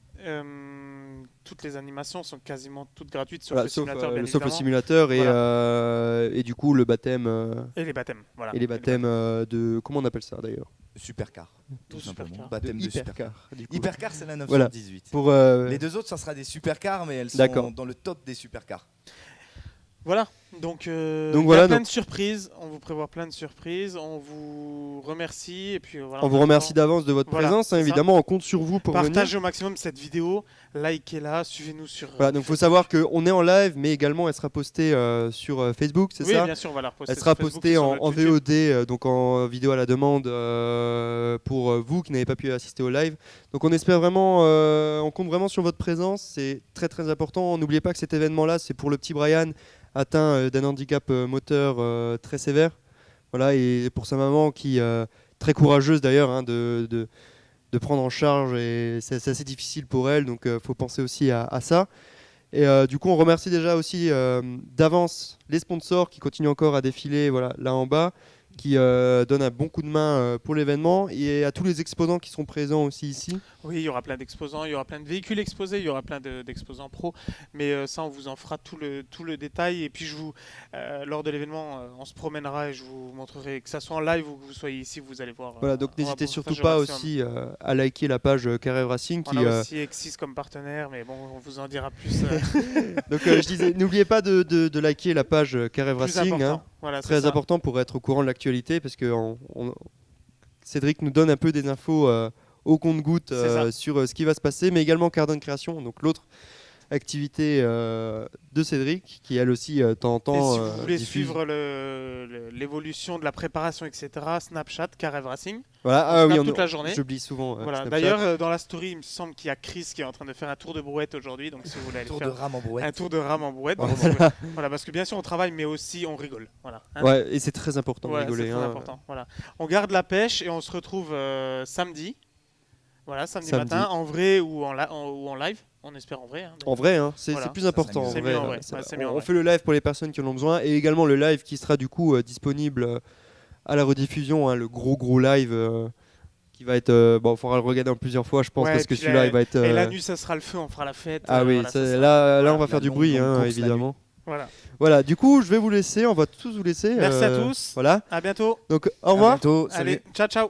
Toutes les animations sont quasiment toutes gratuites sauf Voilà, le simulateur, bien sauf le évidemment. simulateur Voilà. et du coup le bâtême Et les baptêmes. Voilà. et les baptêmes de comment on appelle ça d'ailleurs? Supercar. Tout De simplement. supercar. Baptême de supercar. Hypercar. Du coup. Hypercar, c'est la Voilà. 918. Pour Les deux autres, ça sera des supercars, mais elles D'accord. sont dans le top des supercars. Voilà, donc il y voilà, a plein donc- de surprises, on vous prévoit plein de surprises, on vous remercie et puis voilà. On vous remercie d'avance de votre Voilà, présence, hein, c'est ça. évidemment, on compte sur vous pour venir. Partagez au maximum cette vidéo, likez-la, suivez-nous sur Voilà, donc il faut savoir qu'on est en live, mais également elle sera postée sur Facebook, c'est oui, ça? bien sûr, on va la reposter Elle sera sur Facebook postée et sur en notre YouTube. VOD, donc en vidéo à la demande pour vous qui n'avez pas pu assister au live. Donc on espère vraiment, on compte vraiment sur votre présence, c'est très très important. N'oubliez pas que cet événement-là, c'est pour le petit Brian atteint d'un handicap moteur très sévère. Voilà, et pour sa maman qui très courageuse d'ailleurs hein, de prendre en charge, et c'est assez difficile pour elle, donc faut penser aussi à ça. Et du coup, on remercie déjà aussi d'avance les sponsors qui continuent encore à défiler voilà, là en bas, qui donnent un bon coup de main pour l'événement, et à tous les exposants qui seront présents aussi ici. Oui, il y aura plein d'exposants, il y aura plein de véhicules exposés, il y aura plein d'exposants pro, mais ça on vous en fera tout le détail, et puis lors de l'événement on se promènera et je vous montrerai, que ça soit en live ou que vous soyez ici, vous allez voir. Voilà, donc on va n'hésitez vous surtout partager pas au maximum. aussi à liker la page Carré Racing. On a aussi Exis comme partenaire, mais bon, on vous en dira plus. Donc je disais, n'oubliez pas de liker la page Carré plus Racing. important. Hein. Voilà, c'est Très ça. important pour être au courant de l'actualité, parce que Cédric nous donne un peu des infos au compte-goutte C'est ça. sur ce qui va se passer, mais également Cardone Création, donc l'autre activité de Cédric, qui elle aussi de temps en Et temps si vous voulez diffuse. suivre l'évolution de la préparation, etc., Snapchat, Carré Racing. Voilà, on snap toute la journée. j'oublie souvent. Voilà. Snapchat. D'ailleurs, dans la story, il me semble qu'il y a Chris qui est en train de faire un tour de brouette aujourd'hui, donc si vous voulez aller Tour de faire rame en brouette. un tour de rame en brouette, Voilà. voilà, parce que bien sûr on travaille, mais aussi on rigole. Voilà. Hein. Ouais, et c'est très important de Ouais, rigoler. c'est très hein. important. Voilà. On garde la pêche et on se retrouve samedi. Voilà, samedi Samedi. matin, en vrai ou en live. On espère en vrai. Hein, En vrai, hein, c'est Voilà. plus Ça, important. c'est mieux. vrai, C'est mieux en vrai. ça Ouais, va. c'est mieux en On vrai. fait le live pour les personnes qui en ont besoin, et également le live qui sera du coup disponible à la rediffusion, hein, le gros live qui va être. Bon, il faudra le regarder en plusieurs fois, je pense, Ouais, parce et que puis celui-là, il va être. Et la nuit, ça sera le feu, on fera la fête. Ah oui, voilà, ça sera- là, voilà, on va la faire du longue, bruit, longue hein, course la évidemment. Voilà. Voilà, du coup, je vais vous laisser, on va tous vous laisser. Merci à tous. Voilà, À bientôt. donc au À revoir. bientôt. Salut. Allez, ciao, ciao.